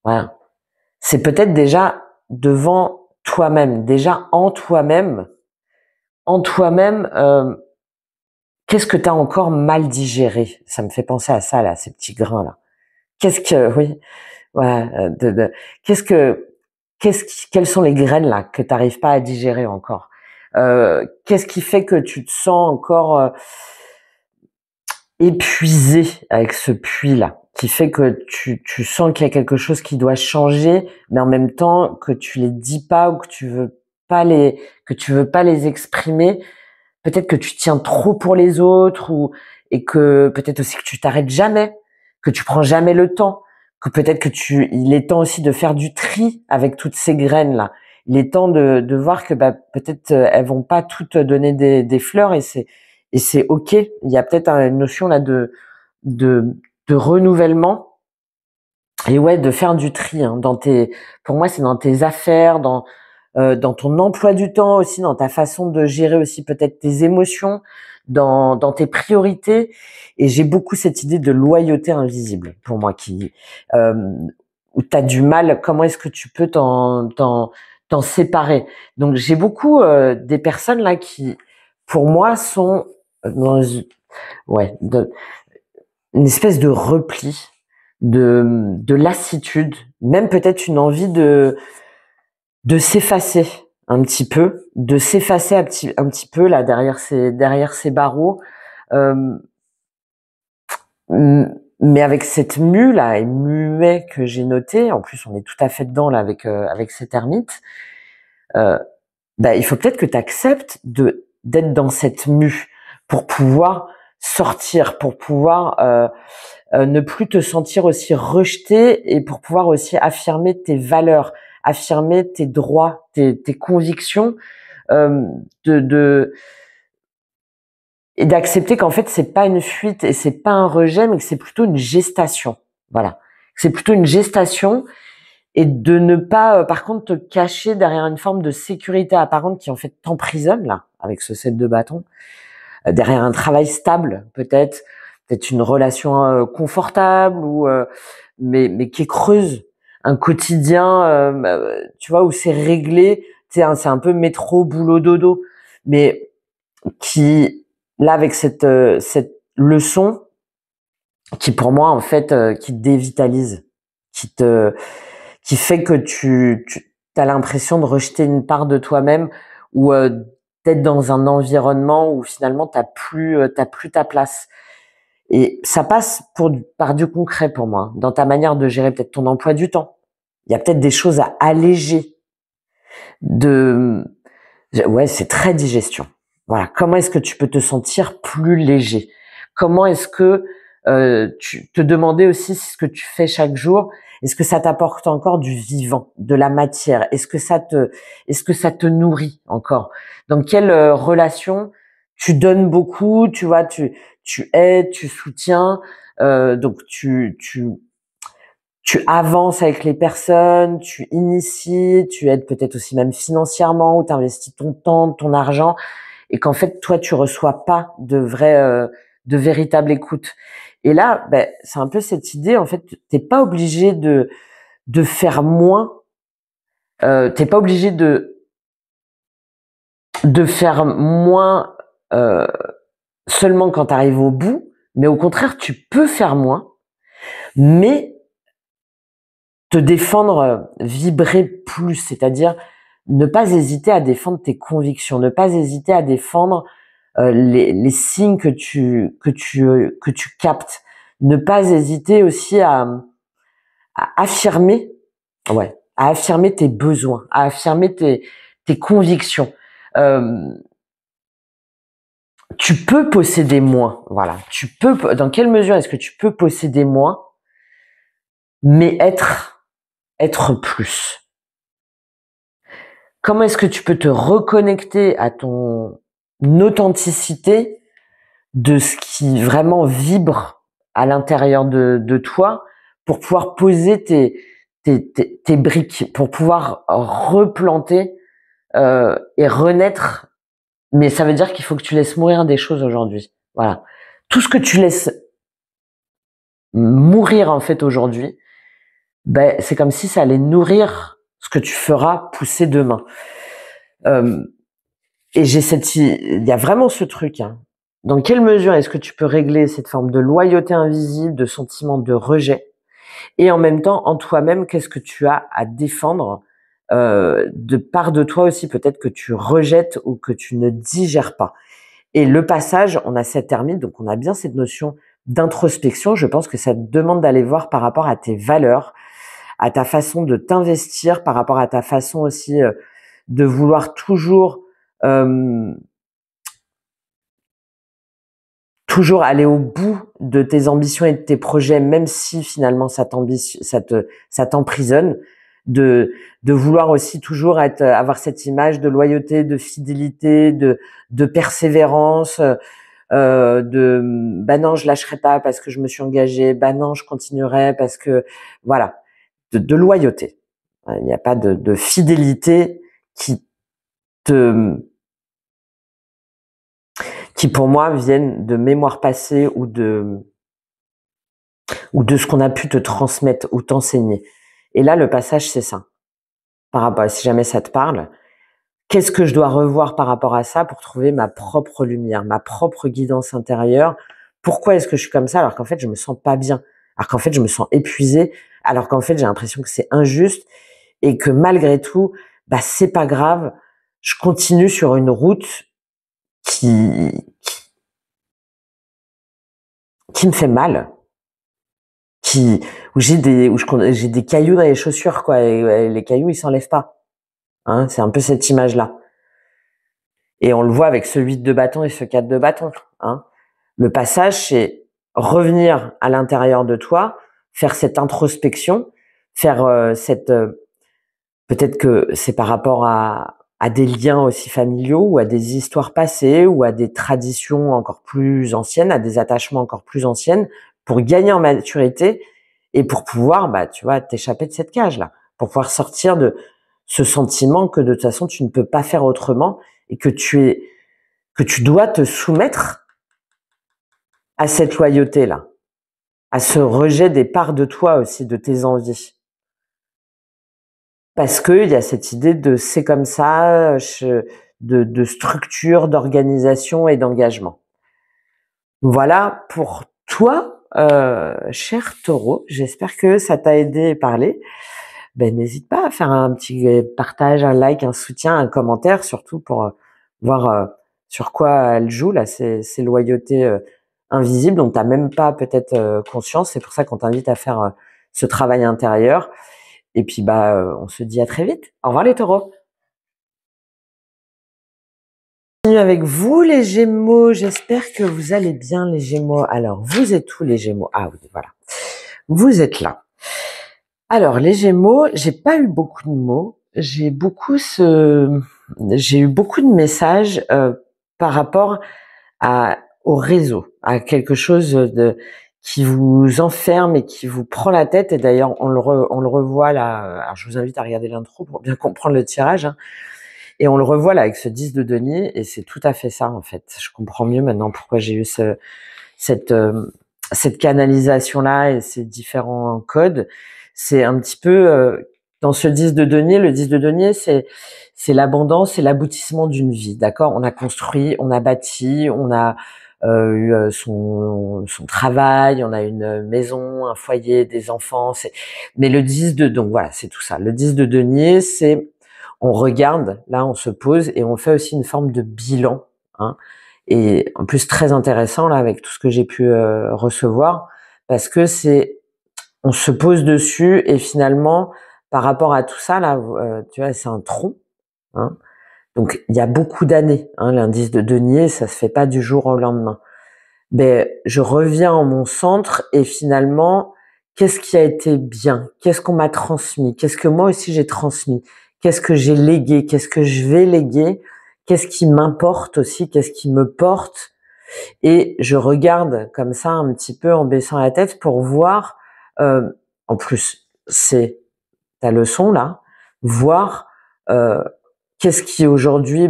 Voilà. C'est peut-être déjà devant toi-même, déjà en toi-même. Qu'est-ce que t'as encore mal digéré? Ça me fait penser à ça là, ces petits grains là. Oui, ouais, qu'est-ce que, quelles sont les graines là que t'arrives pas à digérer encore? Qu'est-ce qui fait que tu te sens encore épuisé avec ce puits-là, qui fait que tu sens qu'il y a quelque chose qui doit changer, mais en même temps que tu les dis pas ou que tu veux pas les exprimer. Peut-être que tu tiens trop pour les autres et que peut-être aussi que tu t'arrêtes jamais, que tu prends jamais le temps, que peut-être il est temps aussi de faire du tri avec toutes ces graines-là. Il est temps de voir que peut-être elles vont pas toutes donner des fleurs et c'est ok. Il y a peut-être une notion là de de renouvellement et ouais, de faire du tri hein, pour moi c'est dans tes affaires, dans ton emploi du temps aussi, dans ta façon de gérer aussi peut-être tes émotions, dans tes priorités. Et j'ai beaucoup cette idée de loyauté invisible pour moi euh, où t'as du mal. Comment est-ce que tu peux t'en séparer? Donc j'ai beaucoup des personnes là qui, pour moi, sont dans ouais, une espèce de repli, de lassitude, même peut-être une envie de s'effacer un petit peu, de s'effacer un petit peu là derrière ces barreaux, euh, mais avec cette mue là et muet que j'ai noté, en plus on est tout à fait dedans là avec ces termites, euh, il faut peut-être que tu acceptes d'être dans cette mue pour pouvoir sortir, pour pouvoir ne plus te sentir aussi rejeté et pour pouvoir aussi affirmer tes valeurs, affirmer tes droits, tes convictions, euh, de et d'accepter qu'en fait c'est pas une fuite et c'est pas un rejet, mais que c'est plutôt une gestation. Voilà, c'est plutôt une gestation et de ne pas, par contre, te cacher derrière une forme de sécurité apparente qui en fait t'emprisonne là avec ce set de bâtons, derrière un travail stable peut-être une relation confortable ou mais qui creuse un quotidien, tu vois, où c'est réglé, c'est un peu métro boulot dodo, mais qui là avec cette leçon qui pour moi en fait qui te dévitalise, qui te qui fait que tu as l'impression de rejeter une part de toi-même ou d'être dans un environnement où finalement t'as plus ta place. Et ça passe par du concret pour moi, dans ta manière de gérer peut-être ton emploi du temps. Il y a peut-être des choses à alléger. Ouais, c'est très digestion. Voilà. Comment est-ce que tu peux te sentir plus léger? Comment est-ce que tu te demandais aussi si ce que tu fais chaque jour, est-ce que ça t'apporte encore du vivant, de la matière? Est-ce que ça te nourrit encore? Dans quelle relation tu donnes beaucoup, tu vois, tu aides, tu soutiens, donc tu avances avec les personnes, tu inities, tu aides peut-être aussi même financièrement ou tu investis ton temps, ton argent et qu'en fait toi tu reçois pas de véritable écoute. Et là, c'est un peu cette idée en fait, t'es pas obligé de faire moins, t'es pas obligé de faire moins euh, seulement quand tu arrives au bout, mais au contraire tu peux faire moins, mais te défendre, vibrer plus, c'est-à-dire ne pas hésiter à défendre tes convictions, ne pas hésiter à défendre les signes que tu captes, ne pas hésiter aussi à affirmer, ouais, à affirmer tes besoins, à affirmer tes convictions. Euh, Tu peux posséder moins, voilà. Tu peux. Dans quelle mesure est-ce que tu peux posséder moins, mais être plus? Comment est-ce que tu peux te reconnecter à ton authenticité de ce qui vraiment vibre à l'intérieur de toi pour pouvoir poser tes briques, pour pouvoir replanter et renaître Mais ça veut dire qu'il faut que tu laisses mourir des choses aujourd'hui. Voilà. Tout ce que tu laisses mourir en fait aujourd'hui, ben c'est comme si ça allait nourrir ce que tu feras pousser demain. Et il y a vraiment ce truc. Hein. Dans quelle mesure est-ce que tu peux régler cette forme de loyauté invisible, de sentiment de rejet, et en même temps en toi-même, qu'est-ce que tu as à défendre de part de toi aussi, peut-être que tu rejettes ou que tu ne digères pas. Et le passage, on a cette ermite, donc on a bien cette notion d'introspection. Je pense que ça te demande d'aller voir par rapport à tes valeurs, à ta façon de t'investir, par rapport à ta façon aussi de vouloir toujours toujours aller au bout de tes ambitions et de tes projets, même si finalement ça t'emprisonne, de vouloir aussi toujours avoir cette image de loyauté, de fidélité, de persévérance, bah non, je lâcherai pas parce que je me suis engagée, bah non, je continuerai parce que voilà, de loyauté. Il n'y a pas de fidélité qui te qui pour moi viennent de mémoire passée ou de ce qu'on a pu te transmettre ou t'enseigner. Et là, le passage, c'est ça. Par rapport, si jamais ça te parle, qu'est-ce que je dois revoir par rapport à ça pour trouver ma propre lumière, ma propre guidance intérieure? Pourquoi est-ce que je suis comme ça alors qu'en fait, je me sens pas bien? Alors qu'en fait, je me sens épuisée, alors qu'en fait, j'ai l'impression que c'est injuste et que malgré tout, bah, c'est pas grave. Je continue sur une route qui, qui me fait mal, où j'ai des cailloux dans les chaussures, quoi, et les cailloux, ils s'enlèvent pas. Hein, c'est un peu cette image-là. Et on le voit avec ce 8 de bâton et ce 4 de bâton. Hein. Le passage, c'est revenir à l'intérieur de toi, faire cette introspection, faire peut-être que c'est par rapport à des liens aussi familiaux ou à des histoires passées ou à des traditions encore plus anciennes, à des attachements encore plus anciennes, pour gagner en maturité et pour pouvoir, bah, tu vois, t'échapper de cette cage-là, pour pouvoir sortir de ce sentiment que de toute façon tu ne peux pas faire autrement et que tu dois te soumettre à cette loyauté-là, à ce rejet des parts de toi aussi, de tes envies. Parce que il y a cette idée de c'est comme ça, de structure, d'organisation et d'engagement. Voilà pour toi, cher taureau. J'espère que ça t'a aidé et parlé. Ben, n'hésite pas à faire un petit partage, un like, un soutien, un commentaire, surtout pour voir sur quoi elle joue, là, ces loyautés invisibles dont tu n'as même pas peut-être conscience. C'est pour ça qu'on t'invite à faire ce travail intérieur. Et puis, bah, on se dit à très vite. Au revoir les taureaux. Continue avec vous les Gémeaux. J'espère que vous allez bien les Gémeaux. Alors, vous êtes où les Gémeaux? Ah oui, voilà. Vous êtes là. Alors, les Gémeaux, j'ai pas eu beaucoup de mots. J'ai eu beaucoup de messages par rapport au réseau, à quelque chose qui vous enferme et qui vous prend la tête. Et d'ailleurs, on le revoit là. Alors, je vous invite à regarder l'intro pour bien comprendre le tirage. Hein. Et on le revoit là avec ce 10 de denier. Et c'est tout à fait ça, en fait. Je comprends mieux maintenant pourquoi j'ai eu cette canalisation-là et ces différents codes. C'est un petit peu dans ce 10 de denier. Le 10 de denier, c'est l'abondance, c'est l'aboutissement d'une vie. D'accord? On a construit, on a bâti, on a eu son travail, on a une maison, un foyer, des enfants. Mais le 10 de donc voilà, c'est tout ça. Le 10 de denier, c'est on regarde, là on se pose et on fait aussi une forme de bilan. Hein, et en plus très intéressant là avec tout ce que j'ai pu recevoir parce que on se pose dessus et finalement par rapport à tout ça là tu vois c'est un tronc hein, donc il y a beaucoup d'années hein, l'indice de denier ça se fait pas du jour au lendemain mais je reviens en mon centre et finalement qu'est-ce qui a été bien, qu'est-ce qu'on m'a transmis, qu'est-ce que moi aussi j'ai transmis, qu'est-ce que j'ai légué, qu'est-ce que je vais léguer, qu'est-ce qui m'importe aussi, qu'est-ce qui me porte. Et je regarde comme ça un petit peu en baissant la tête pour voir, en plus c'est ta leçon là, voir qu'est-ce qui aujourd'hui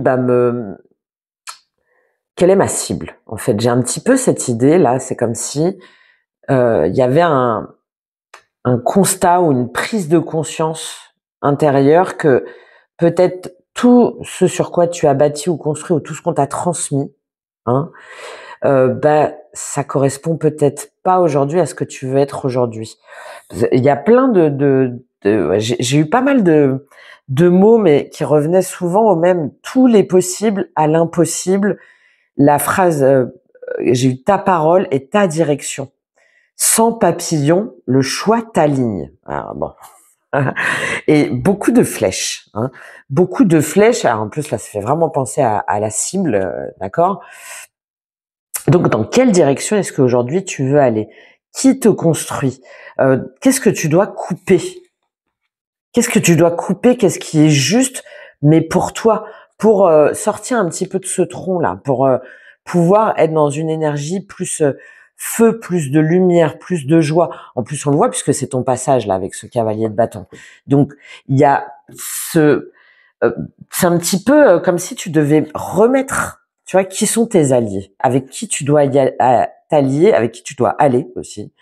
quelle est ma cible? En fait, j'ai un petit peu cette idée là, c'est comme si il y avait un constat ou une prise de conscience intérieure que peut-être tout ce sur quoi tu as bâti ou construit ou tout ce qu'on t'a transmis, hein, bah, ça correspond peut-être pas aujourd'hui à ce que tu veux être aujourd'hui. Il y a plein ouais, j'ai eu pas mal de mots, mais qui revenaient souvent au même: tous les possibles à l'impossible. La phrase, j'ai eu ta parole et ta direction. Sans papillon, le choix t'aligne. Alors bon. Et beaucoup de flèches, hein. Beaucoup de flèches. Alors en plus là, ça fait vraiment penser à la cible, d'accord. Donc dans quelle direction est-ce qu'aujourd'hui tu veux aller? Qui te construit? Qu'est-ce que tu dois couper? Qu'est-ce que tu dois couper? Qu'est-ce qui est juste, mais pour toi, pour sortir un petit peu de ce tronc-là, pour pouvoir être dans une énergie plus feu, plus de lumière, plus de joie. En plus, on le voit puisque c'est ton passage là avec ce cavalier de bâton. Donc, il y a c'est un petit peu comme si tu devais remettre, tu vois, qui sont tes alliés, avec qui tu dois t'allier, avec qui tu dois aller aussi,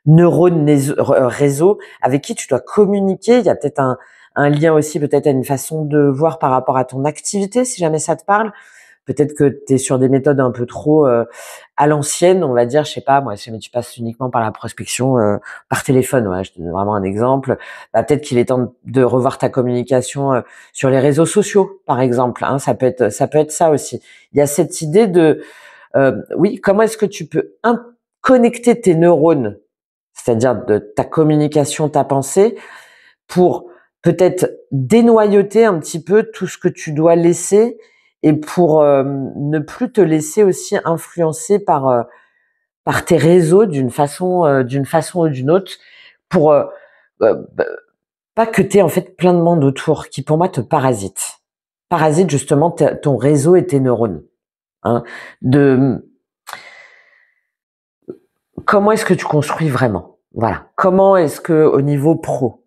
neurones, réseaux, avec qui tu dois communiquer. Il y a peut-être un lien aussi, peut-être à une façon de voir par rapport à ton activité, si jamais ça te parle. Peut-être que tu es sur des méthodes un peu trop à l'ancienne, on va dire, je sais pas, moi, si jamais tu passes uniquement par la prospection par téléphone, ouais, je te donne vraiment un exemple. Bah, peut-être qu'il est temps de revoir ta communication sur les réseaux sociaux, par exemple, hein, ça peut être ça aussi. Il y a cette idée de oui, comment est-ce que tu peux connecter tes neurones, c'est-à-dire de ta communication, ta pensée, pour peut-être dénoyauter un petit peu tout ce que tu dois laisser et pour ne plus te laisser aussi influencer par tes réseaux d'une façon ou d'une autre, pour bah, pas que tu aies en fait plein de monde autour qui pour moi te parasite justement ton réseau et tes neurones, hein, de comment est-ce que tu construis vraiment, voilà, comment est-ce que au niveau pro,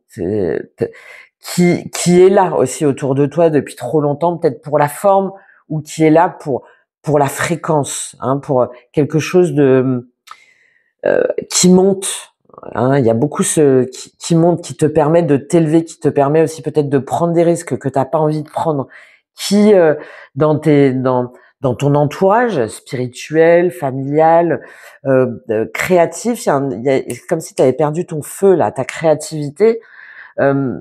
qui est là aussi autour de toi depuis trop longtemps, peut-être pour la forme, ou qui est là pour la fréquence, hein, pour quelque chose de qui monte, hein. Il y a beaucoup qui monte, qui te permet de t'élever, qui te permet aussi peut-être de prendre des risques que t'as pas envie de prendre, qui dans ton entourage spirituel, familial, créatif, c'est comme si tu avais perdu ton feu là, ta créativité. Euh,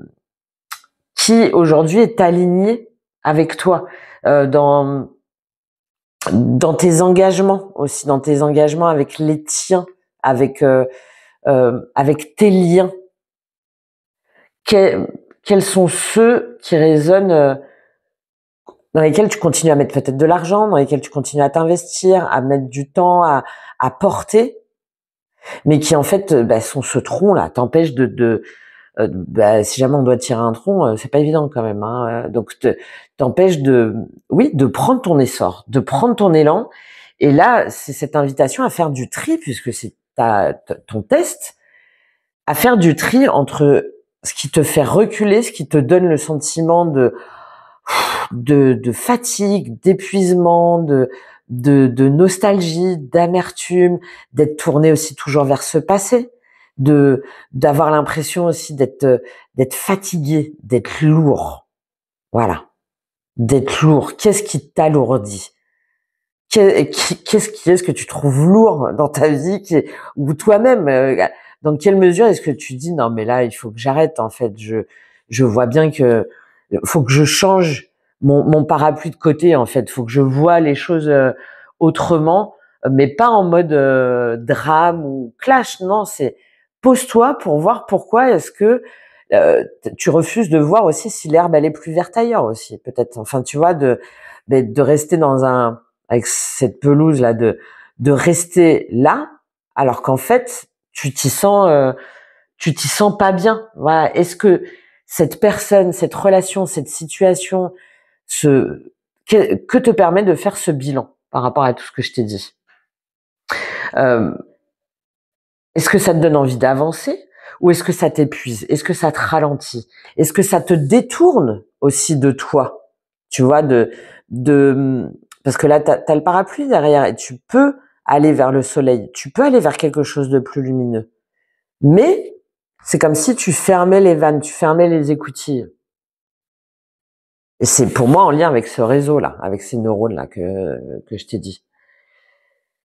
qui aujourd'hui est aligné avec toi dans tes engagements aussi, dans tes engagements avec les tiens, avec tes liens. Quels sont ceux qui résonnent, dans lesquels tu continues à mettre peut-être de l'argent, dans lesquels tu continues à t'investir, à mettre du temps, à porter, mais qui en fait sont ce tronc là, t'empêche si jamais on doit tirer un tronc, c'est pas évident quand même, hein. Donc t'empêche de prendre ton essor, de prendre ton élan. Et là, c'est cette invitation à faire du tri, puisque c'est ton test, à faire du tri entre ce qui te fait reculer, ce qui te donne le sentiment de fatigue, d'épuisement, de nostalgie, d'amertume, d'être tourné aussi toujours vers ce passé, d'avoir l'impression aussi d'être fatigué, d'être lourd. Voilà. D'être lourd. Qu'est-ce qui t'alourdit? Qu'est-ce que tu trouves lourd dans ta vie, ou toi-même, dans quelle mesure est-ce que tu dis non mais là il faut que j'arrête, en fait, je vois bien que faut que je change mon parapluie de côté, en fait, faut que je vois les choses autrement, mais pas en mode drame ou clash, non, c'est pose-toi pour voir pourquoi est-ce que tu refuses de voir aussi si l'herbe elle est plus verte ailleurs aussi, peut-être, enfin tu vois, de rester avec cette pelouse là, de rester là alors qu'en fait tu t'y sens pas bien. Voilà. Est-ce que cette personne, cette relation, cette situation, que te permet de faire ce bilan par rapport à tout ce que je t'ai dit? euh, Est-ce que ça te donne envie d'avancer, ou est-ce que ça t'épuise? Est-ce que ça te ralentit? Est-ce que ça te détourne aussi de toi? Tu vois, de Parce que là, t'as le parapluie derrière et tu peux aller vers le soleil. Tu peux aller vers quelque chose de plus lumineux. Mais c'est comme si tu fermais les vannes, tu fermais les écoutilles. Et c'est pour moi en lien avec ce réseau-là, avec ces neurones-là que je t'ai dit.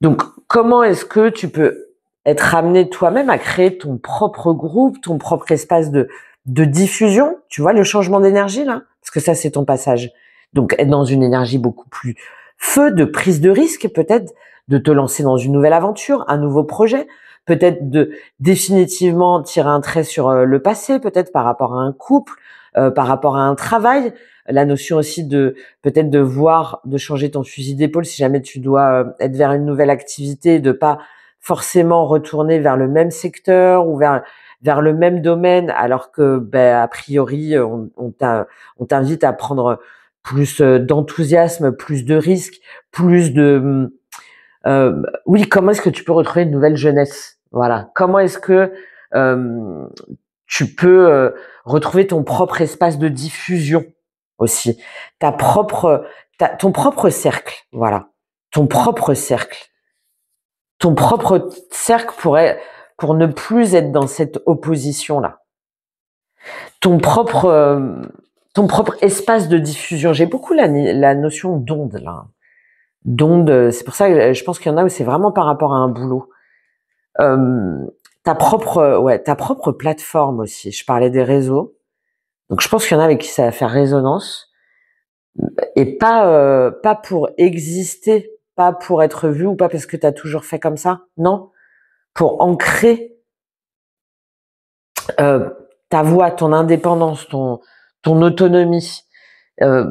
Donc, comment est-ce que tu peux être amené toi-même à créer ton propre groupe, ton propre espace de diffusion? Tu vois le changement d'énergie là? Parce que ça, c'est ton passage. Donc, être dans une énergie beaucoup plus feu, de prise de risque, peut-être de te lancer dans une nouvelle aventure, un nouveau projet, peut-être de définitivement tirer un trait sur le passé, peut-être par rapport à un couple, par rapport à un travail, la notion aussi de peut-être de changer ton fusil d'épaule si jamais tu dois être vers une nouvelle activité, de pas forcément retourner vers le même secteur ou vers le même domaine, alors que a priori on t'invite à prendre plus d'enthousiasme, plus de risques, plus de oui, comment est-ce que tu peux retrouver une nouvelle jeunesse? Voilà. Comment est-ce que euh, tu peux retrouver ton propre espace de diffusion aussi, ton propre cercle, voilà, ton propre cercle, ton propre cercle pour ne plus être dans cette opposition là, ton propre ton propre espace de diffusion. J'ai beaucoup la notion d'onde là, d'onde. C'est pour ça que je pense qu'il y en a où c'est vraiment par rapport à un boulot. Ta propre plateforme aussi. Je parlais des réseaux. Donc je pense qu'il y en a avec qui ça va faire résonance et pas pour exister, pas pour être vu ou pas parce que tu as toujours fait comme ça. Non, pour ancrer euh, ta voix, ton indépendance, ton autonomie. Euh,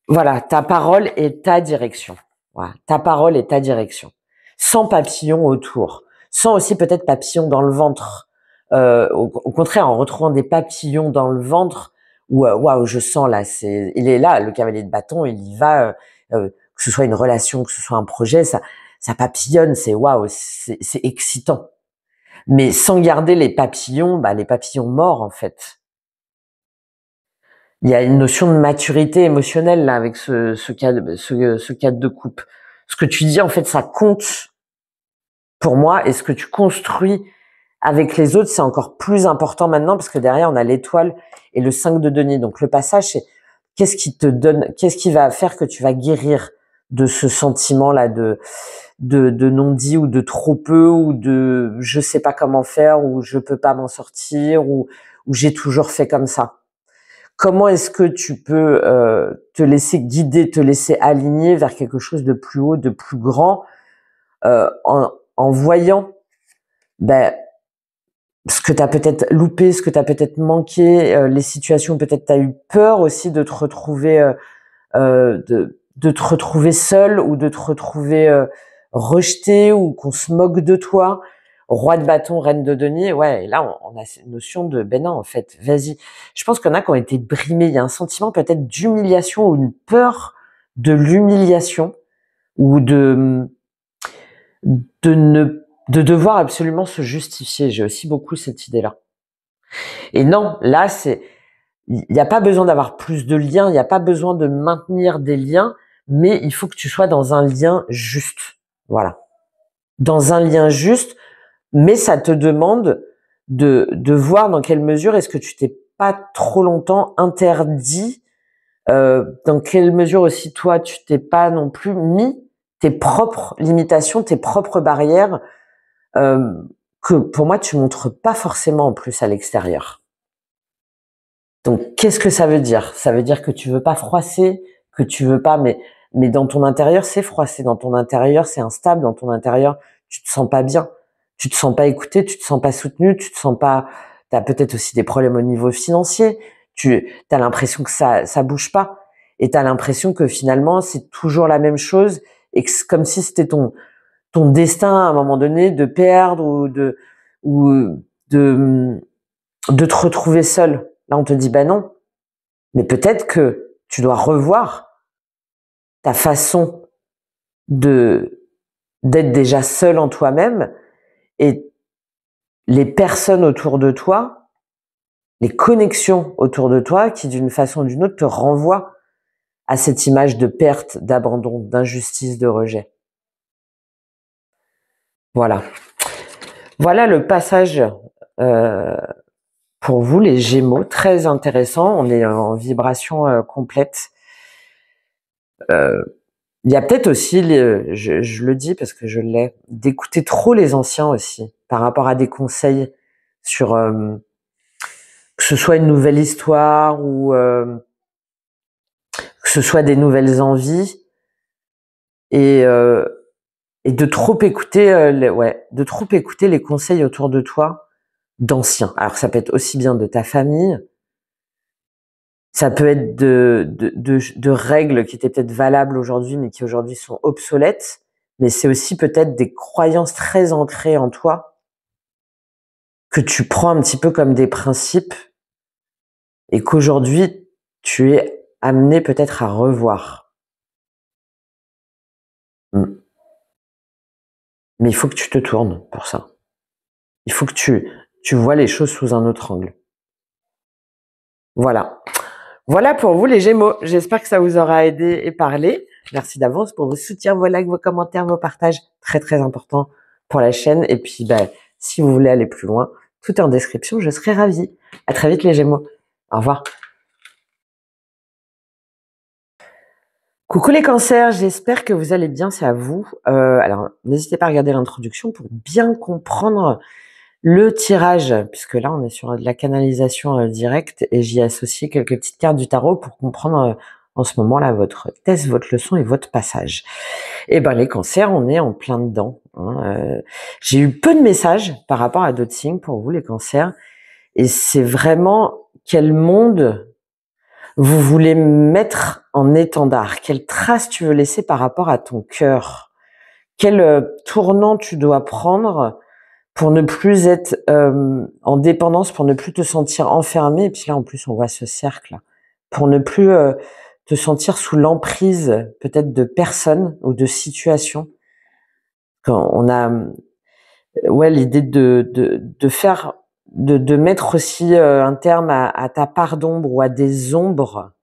voilà, ta parole et ta direction. Voilà, ta parole et ta direction. Sans papillon autour. Sans aussi peut-être papillon dans le ventre. Au contraire, en retrouvant des papillons dans le ventre, où waouh, je sens là, il est là, le cavalier de bâton, il y va, que ce soit une relation, que ce soit un projet, ça papillonne, c'est waouh, c'est excitant. Mais sans garder les papillons morts en fait. Il y a une notion de maturité émotionnelle là avec ce cadre de coupe. Ce que tu dis en fait, ça compte pour moi, et ce que tu construis avec les autres, c'est encore plus important maintenant parce que derrière on a l'étoile et le 5 de denier. Donc le passage, c'est qu'est-ce qui va faire que tu vas guérir de ce sentiment là de non-dit ou de trop peu ou de je sais pas comment faire ou je peux pas m'en sortir ou j'ai toujours fait comme ça. Comment est-ce que tu peux te laisser guider, te laisser aligner vers quelque chose de plus haut, de plus grand, en voyant ce que tu as peut-être loupé, ce que tu as peut-être manqué, les situations peut-être tu as eu peur aussi de te retrouver de te retrouver seul ou de te retrouver rejeté ou qu'on se moque de toi. Roi de bâton, reine de denier, ouais, et là on a cette notion de ben non en fait, vas-y. Je pense qu'il y en a qui ont été brimés, il y a un sentiment peut-être d'humiliation ou une peur de l'humiliation ou de devoir absolument se justifier. J'ai aussi beaucoup cette idée-là. Et non, là il n'y a pas besoin d'avoir plus de liens, il n'y a pas besoin de maintenir des liens, mais il faut que tu sois dans un lien juste. Voilà. Dans un lien juste, mais ça te demande de voir dans quelle mesure est-ce que tu t'es pas trop longtemps interdit, dans quelle mesure aussi toi tu t'es pas non plus mis tes propres limitations, tes propres barrières, euh, que pour moi tu montres pas forcément en plus à l'extérieur. Donc qu'est-ce que ça veut dire? Ça veut dire que tu veux pas froisser, que tu veux pas, mais dans ton intérieur c'est froissé, dans ton intérieur c'est instable, dans ton intérieur tu te sens pas bien. Tu te sens pas écouté, tu te sens pas soutenu, tu te sens pas, t'as peut-être aussi des problèmes au niveau financier, t'as l'impression que ça bouge pas, et t'as l'impression que finalement c'est toujours la même chose, et que c'est comme si c'était ton destin à un moment donné de perdre ou de te retrouver seul. Là on te dit bah non, mais peut-être que tu dois revoir ta façon de d'être déjà seul en toi-même, et les personnes autour de toi, les connexions autour de toi qui d'une façon ou d'une autre te renvoient à cette image de perte, d'abandon, d'injustice, de rejet. Voilà. Voilà le passage pour vous, les Gémeaux, très intéressant. On est en vibration complète. Il y a peut-être aussi, je le dis parce que je l'ai, d'écouter trop les anciens aussi, par rapport à des conseils sur que ce soit une nouvelle histoire ou que ce soit des nouvelles envies, et de trop écouter de trop écouter les conseils autour de toi d'anciens. Alors ça peut être aussi bien de ta famille, ça peut être de règles qui étaient peut-être valables aujourd'hui mais qui aujourd'hui sont obsolètes, mais c'est aussi peut-être des croyances très ancrées en toi que tu prends un petit peu comme des principes et qu'aujourd'hui tu es amené peut-être à revoir. Mais il faut que tu te tournes pour ça. Il faut que tu vois les choses sous un autre angle. Voilà. Voilà pour vous les Gémeaux. J'espère que ça vous aura aidé et parlé. Merci d'avance pour vos soutiens, vos likes, vos commentaires, vos partages. Très très important pour la chaîne. Et puis si vous voulez aller plus loin, tout est en description. Je serai ravie. À très vite les Gémeaux. Au revoir. Coucou les cancers, j'espère que vous allez bien, c'est à vous. Alors, n'hésitez pas à regarder l'introduction pour bien comprendre le tirage, puisque là, on est sur de la canalisation directe et j'y associe quelques petites cartes du tarot pour comprendre en ce moment-là votre test, votre leçon et votre passage. Et les cancers, on est en plein dedans. J'ai eu peu de messages par rapport à d'autres signes pour vous les cancers, et c'est vraiment quel monde vous voulez mettre en étendard, quelle trace tu veux laisser par rapport à ton cœur, quel tournant tu dois prendre pour ne plus être en dépendance, pour ne plus te sentir enfermé. Et puis là, en plus, on voit ce cercle, pour ne plus te sentir sous l'emprise peut-être de personnes ou de situations. Quand on a l'idée de faire, de mettre aussi un terme à ta part d'ombre ou à des ombres.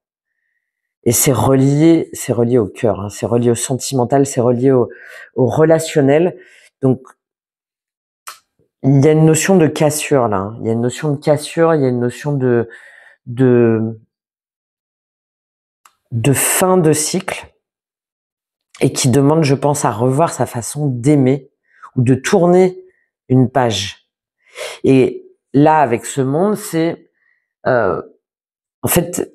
Et c'est relié au cœur, hein, c'est relié au sentimental, c'est relié au relationnel. Donc, il y a une notion de cassure là. Hein. Il y a une notion de cassure, il y a une notion de fin de cycle et qui demande, je pense, à revoir sa façon d'aimer ou de tourner une page. Et là, avec ce monde, c'est en fait,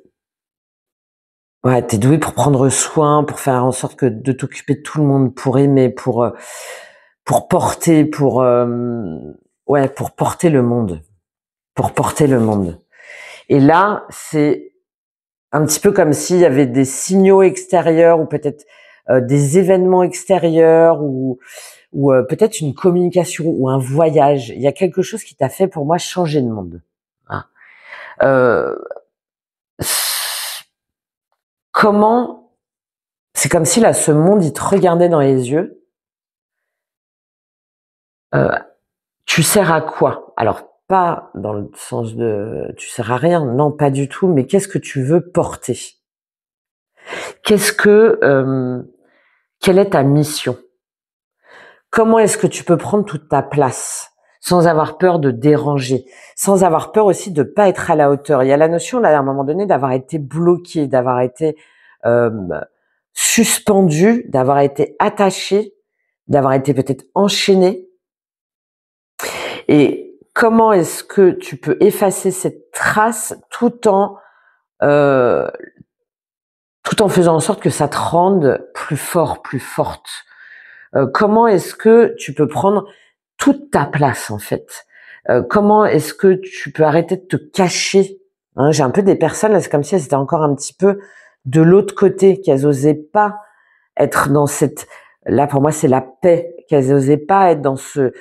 t'es doué pour prendre soin, pour faire en sorte que de t'occuper de tout le monde, pour aimer, pour porter, pour porter le monde, Et là, c'est un petit peu comme s'il y avait des signaux extérieurs ou peut-être des événements extérieurs ou peut-être une communication ou un voyage. Il y a quelque chose qui t'a fait, pour moi, changer de monde. Hein. Comment, c'est comme si là, ce monde, il te regardait dans les yeux. Tu sers à quoi? Alors, pas dans le sens de tu sers à rien, non, pas du tout, mais qu'est-ce que tu veux porter? Quelle est ta mission? Comment est-ce que tu peux prendre toute ta place sans avoir peur de déranger, sans avoir peur aussi de pas être à la hauteur? Il y a la notion là à un moment donné d'avoir été bloqué, d'avoir été suspendu, d'avoir été attaché, d'avoir été peut-être enchaîné. Et comment est-ce que tu peux effacer cette trace tout en faisant en sorte que ça te rende plus fort, plus forte? Comment est-ce que tu peux prendre toute ta place en fait? Comment est-ce que tu peux arrêter de te cacher? Hein, j'ai un peu des personnes là, c'est comme si elles étaient encore un petit peu de l'autre côté, qu'elles osaient pas être dans cette. Là pour moi c'est la paix, qu'elles osaient pas être dans ce.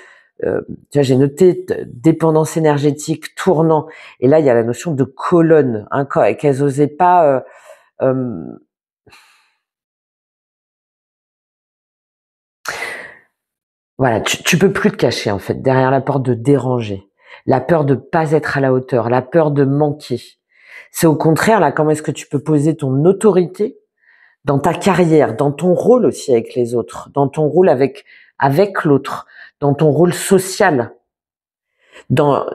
Tu vois, j'ai noté dépendance énergétique, tournant, et là il y a la notion de colonne, hein, qu'elles osaient pas. Voilà, tu peux plus te cacher en fait derrière la peur de déranger, la peur de pas être à la hauteur, la peur de manquer. C'est au contraire là, comment est-ce que tu peux poser ton autorité dans ta carrière, dans ton rôle aussi avec les autres, dans ton rôle avec l'autre, dans ton rôle social, dans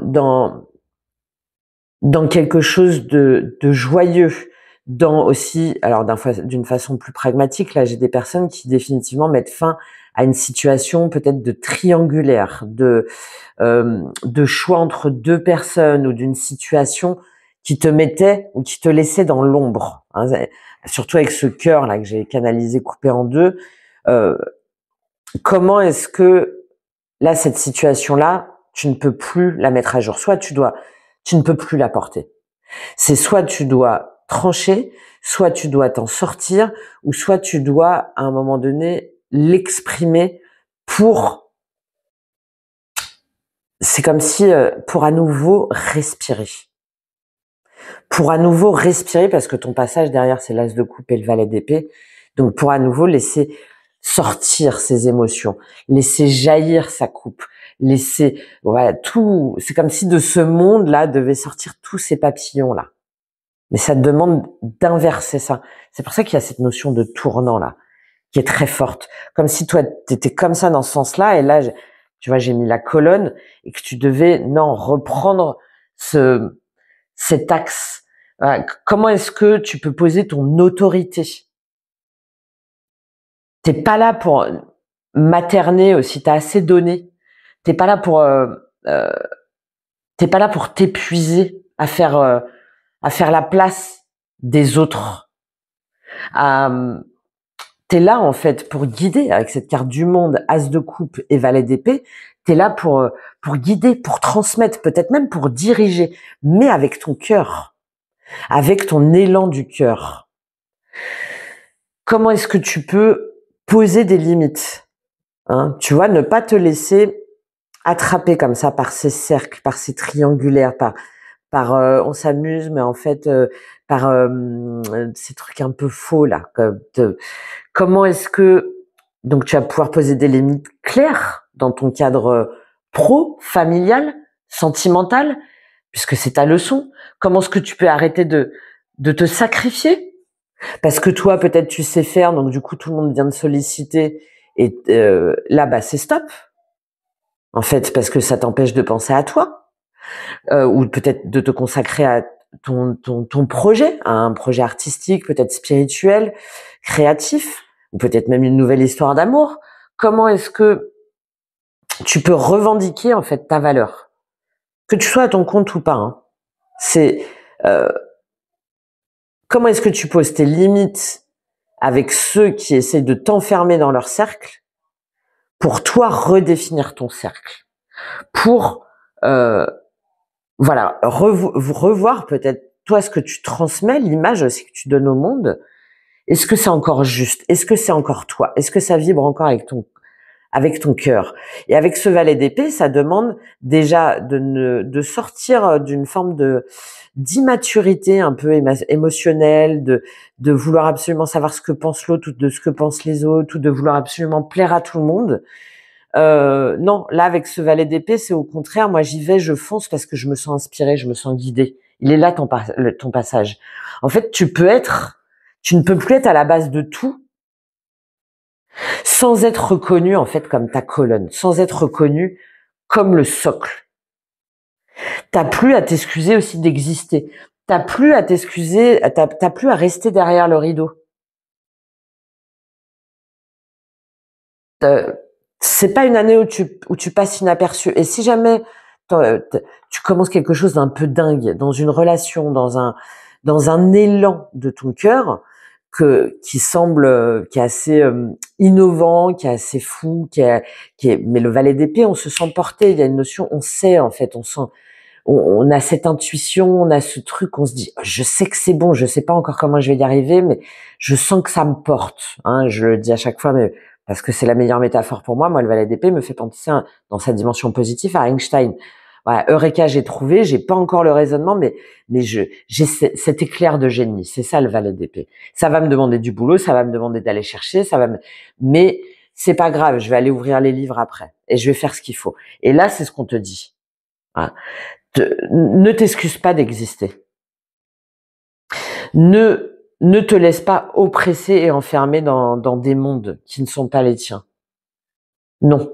quelque chose de joyeux, dans aussi, alors d'une façon plus pragmatique, là j'ai des personnes qui définitivement mettent fin à une situation peut-être de triangulaire, de choix entre deux personnes ou d'une situation qui te mettait ou qui te laissait dans l'ombre, hein, surtout avec ce cœur là que j'ai canalisé, coupé en deux. Comment est-ce que là cette situation là, tu ne peux plus la mettre à jour, soit tu ne peux plus la porter. C'est soit tu dois trancher, soit tu dois t'en sortir, ou soit tu dois, à un moment donné, l'exprimer pour... C'est comme si, pour à nouveau respirer. Pour à nouveau respirer, parce que ton passage derrière, c'est l'as de coupe et le valet d'épée. Donc, pour à nouveau laisser sortir ses émotions, laisser jaillir sa coupe, laisser... Voilà, tout... C'est comme si de ce monde-là devait sortir tous ces papillons-là. Mais ça te demande d'inverser ça. C'est pour ça qu'il y a cette notion de tournant là, qui est très forte. Comme si toi, t'étais comme ça dans ce sens-là, et là, tu vois, j'ai mis la colonne, et que tu devais, non, reprendre cet axe. Voilà. Comment est-ce que tu peux poser ton autorité? T'es pas là pour materner aussi, t'as assez donné. T'es pas là pour, t'es pas là pour t'épuiser à faire la place des autres. T'es là en fait pour guider avec cette carte du monde, as de coupe et valet d'épée. T'es là pour guider, pour transmettre, peut-être même pour diriger, mais avec ton cœur, avec ton élan du cœur. Comment est-ce que tu peux poser des limites, hein? Tu vois, ne pas te laisser attraper comme ça par ces cercles, par ces triangulaires, par on s'amuse, mais en fait par ces trucs un peu faux là. Comment est-ce que donc tu vas pouvoir poser des limites claires dans ton cadre pro, familial, sentimental, puisque c'est ta leçon. Comment est-ce que tu peux arrêter de te sacrifier? Parce que toi, peut-être tu sais faire, donc du coup tout le monde vient te solliciter et là, bah c'est stop. En fait, parce que ça t'empêche de penser à toi, ou peut-être de te consacrer à ton projet, à un projet artistique, peut-être spirituel, créatif, ou peut-être même une nouvelle histoire d'amour. Comment est-ce que tu peux revendiquer en fait ta valeur, que tu sois à ton compte ou pas, hein. C'est comment est-ce que tu poses tes limites avec ceux qui essayent de t'enfermer dans leur cercle, pour toi redéfinir ton cercle, pour voilà, revoir peut-être toi ce que tu transmets, l'image aussi que tu donnes au monde. Est-ce que c'est encore juste? Est-ce que c'est encore toi? Est-ce que ça vibre encore avec ton cœur? Et avec ce valet d'épée, ça demande déjà de sortir d'une forme d'immaturité un peu émotionnelle, de vouloir absolument savoir ce que pense l'autre ou de ce que pensent les autres, ou de vouloir absolument plaire à tout le monde. Non, là avec ce valet d'épée, c'est au contraire, moi j'y vais, je fonce parce que je me sens inspirée, je me sens guidée. Il est là ton passage. En fait, tu ne peux plus être à la base de tout sans être reconnu en fait comme ta colonne, sans être reconnu comme le socle. T'as plus à t'excuser aussi d'exister. T'as plus à t'excuser, t'as plus à rester derrière le rideau. C'est pas une année où tu passes inaperçu. Et si jamais tu commences quelque chose d'un peu dingue, dans une relation, dans un élan de ton cœur, qui semble, qui est assez innovant, qui est assez fou, mais le valet d'épée, on se sent porté. Il y a une notion, on sait en fait, on a cette intuition, on a ce truc, on se dit, je sais que c'est bon, je sais pas encore comment je vais y arriver, mais je sens que ça me porte, hein, je le dis à chaque fois, mais parce que c'est la meilleure métaphore pour moi. Moi, le valet d'épée me fait penser dans sa dimension positive à Einstein. Voilà, Eureka, j'ai trouvé, j'ai pas encore le raisonnement, mais j'ai cet éclair de génie. C'est ça le valet d'épée. Ça va me demander du boulot, ça va me demander d'aller chercher, mais c'est pas grave, je vais aller ouvrir les livres après et je vais faire ce qu'il faut. Et là, c'est ce qu'on te dit. Voilà. Ne t'excuse pas d'exister. Ne ne te laisse pas oppresser et enfermer dans des mondes qui ne sont pas les tiens. Non.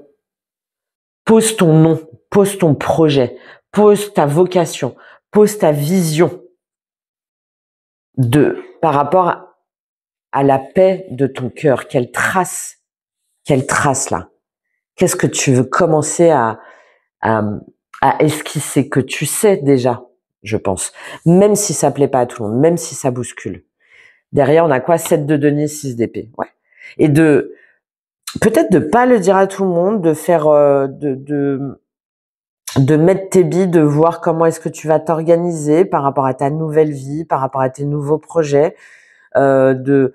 Pose ton nom, pose ton projet, pose ta vocation, pose ta vision par rapport à la paix de ton cœur. Quelle trace là? Qu'est-ce que tu veux commencer à esquisser, que tu sais déjà, je pense. Même si ça plaît pas à tout le monde, même si ça bouscule. Derrière, on a quoi? 7 de denier, 6 d'épée. Ouais. Et peut-être de pas le dire à tout le monde, de faire, de mettre tes billes, de voir comment est-ce que tu vas t'organiser par rapport à ta nouvelle vie, par rapport à tes nouveaux projets, de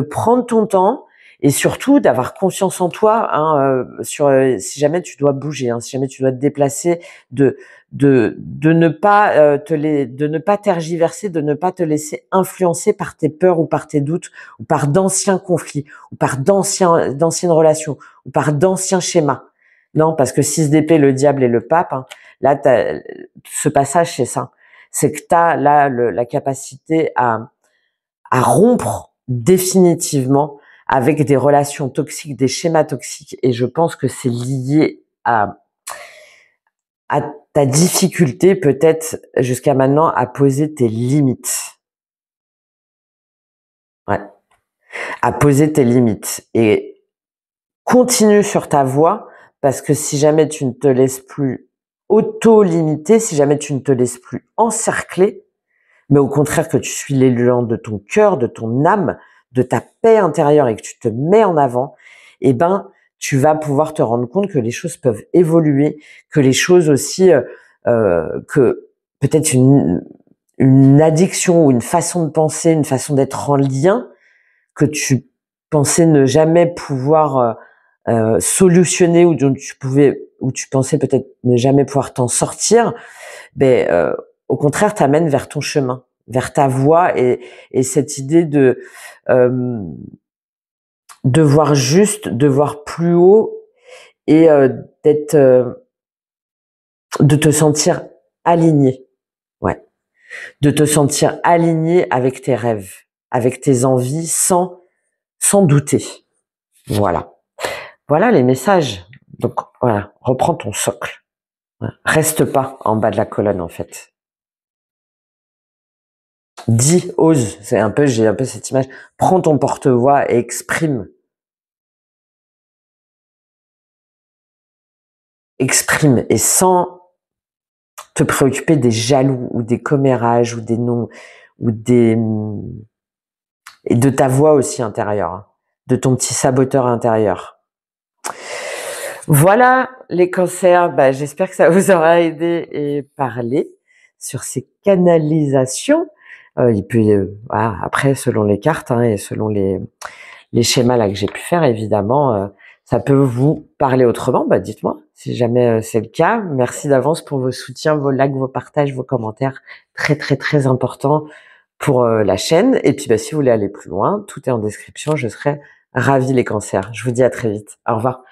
prendre ton temps et surtout d'avoir confiance en toi, hein, si jamais tu dois bouger, hein, si jamais tu dois te déplacer, de ne pas de ne pas tergiverser, de ne pas te laisser influencer par tes peurs ou par tes doutes ou par d'anciens conflits ou par d'anciennes relations ou par d'anciens schémas. Non, parce que 6 d'épée, le diable et le pape, hein, là, ce passage, c'est ça. C'est que tu as là la capacité à rompre définitivement avec des relations toxiques, des schémas toxiques. Et je pense que c'est lié à ta difficulté, peut-être jusqu'à maintenant, à poser tes limites. Ouais. À poser tes limites. Et continue sur ta voie, parce que si jamais tu ne te laisses plus auto-limiter, si jamais tu ne te laisses plus encercler, mais au contraire que tu suis l'élan de ton cœur, de ton âme, de ta paix intérieure et que tu te mets en avant, eh ben, tu vas pouvoir te rendre compte que les choses peuvent évoluer, que les choses aussi, que peut-être une addiction ou une façon de penser, une façon d'être en lien que tu pensais ne jamais pouvoir solutionner ou dont tu pensais peut-être ne jamais pouvoir t'en sortir, ben au contraire t'amène vers ton chemin, vers ta voie et cette idée de voir juste, de voir plus haut et d'être de te sentir aligné. Ouais. De te sentir aligné avec tes rêves, avec tes envies sans douter. Voilà. Voilà les messages. Donc voilà, reprends ton socle. Reste pas en bas de la colonne en fait. Dis, ose. J'ai un peu cette image. Prends ton porte-voix et exprime. Exprime et sans te préoccuper des jaloux ou des commérages ou des noms ou et de ta voix aussi intérieure, de ton petit saboteur intérieur. Voilà les cancers, j'espère que ça vous aura aidé et parlé sur ces canalisations. Il peut voilà, après selon les cartes et selon les schémas là que j'ai pu faire, évidemment, ça peut vous parler autrement. Dites-moi si jamais c'est le cas. Merci d'avance pour vos soutiens, vos likes, vos partages, vos commentaires, très très très important pour la chaîne. Et puis si vous voulez aller plus loin, tout est en description. Je serai ravie les cancers. Je vous dis à très vite. Au revoir.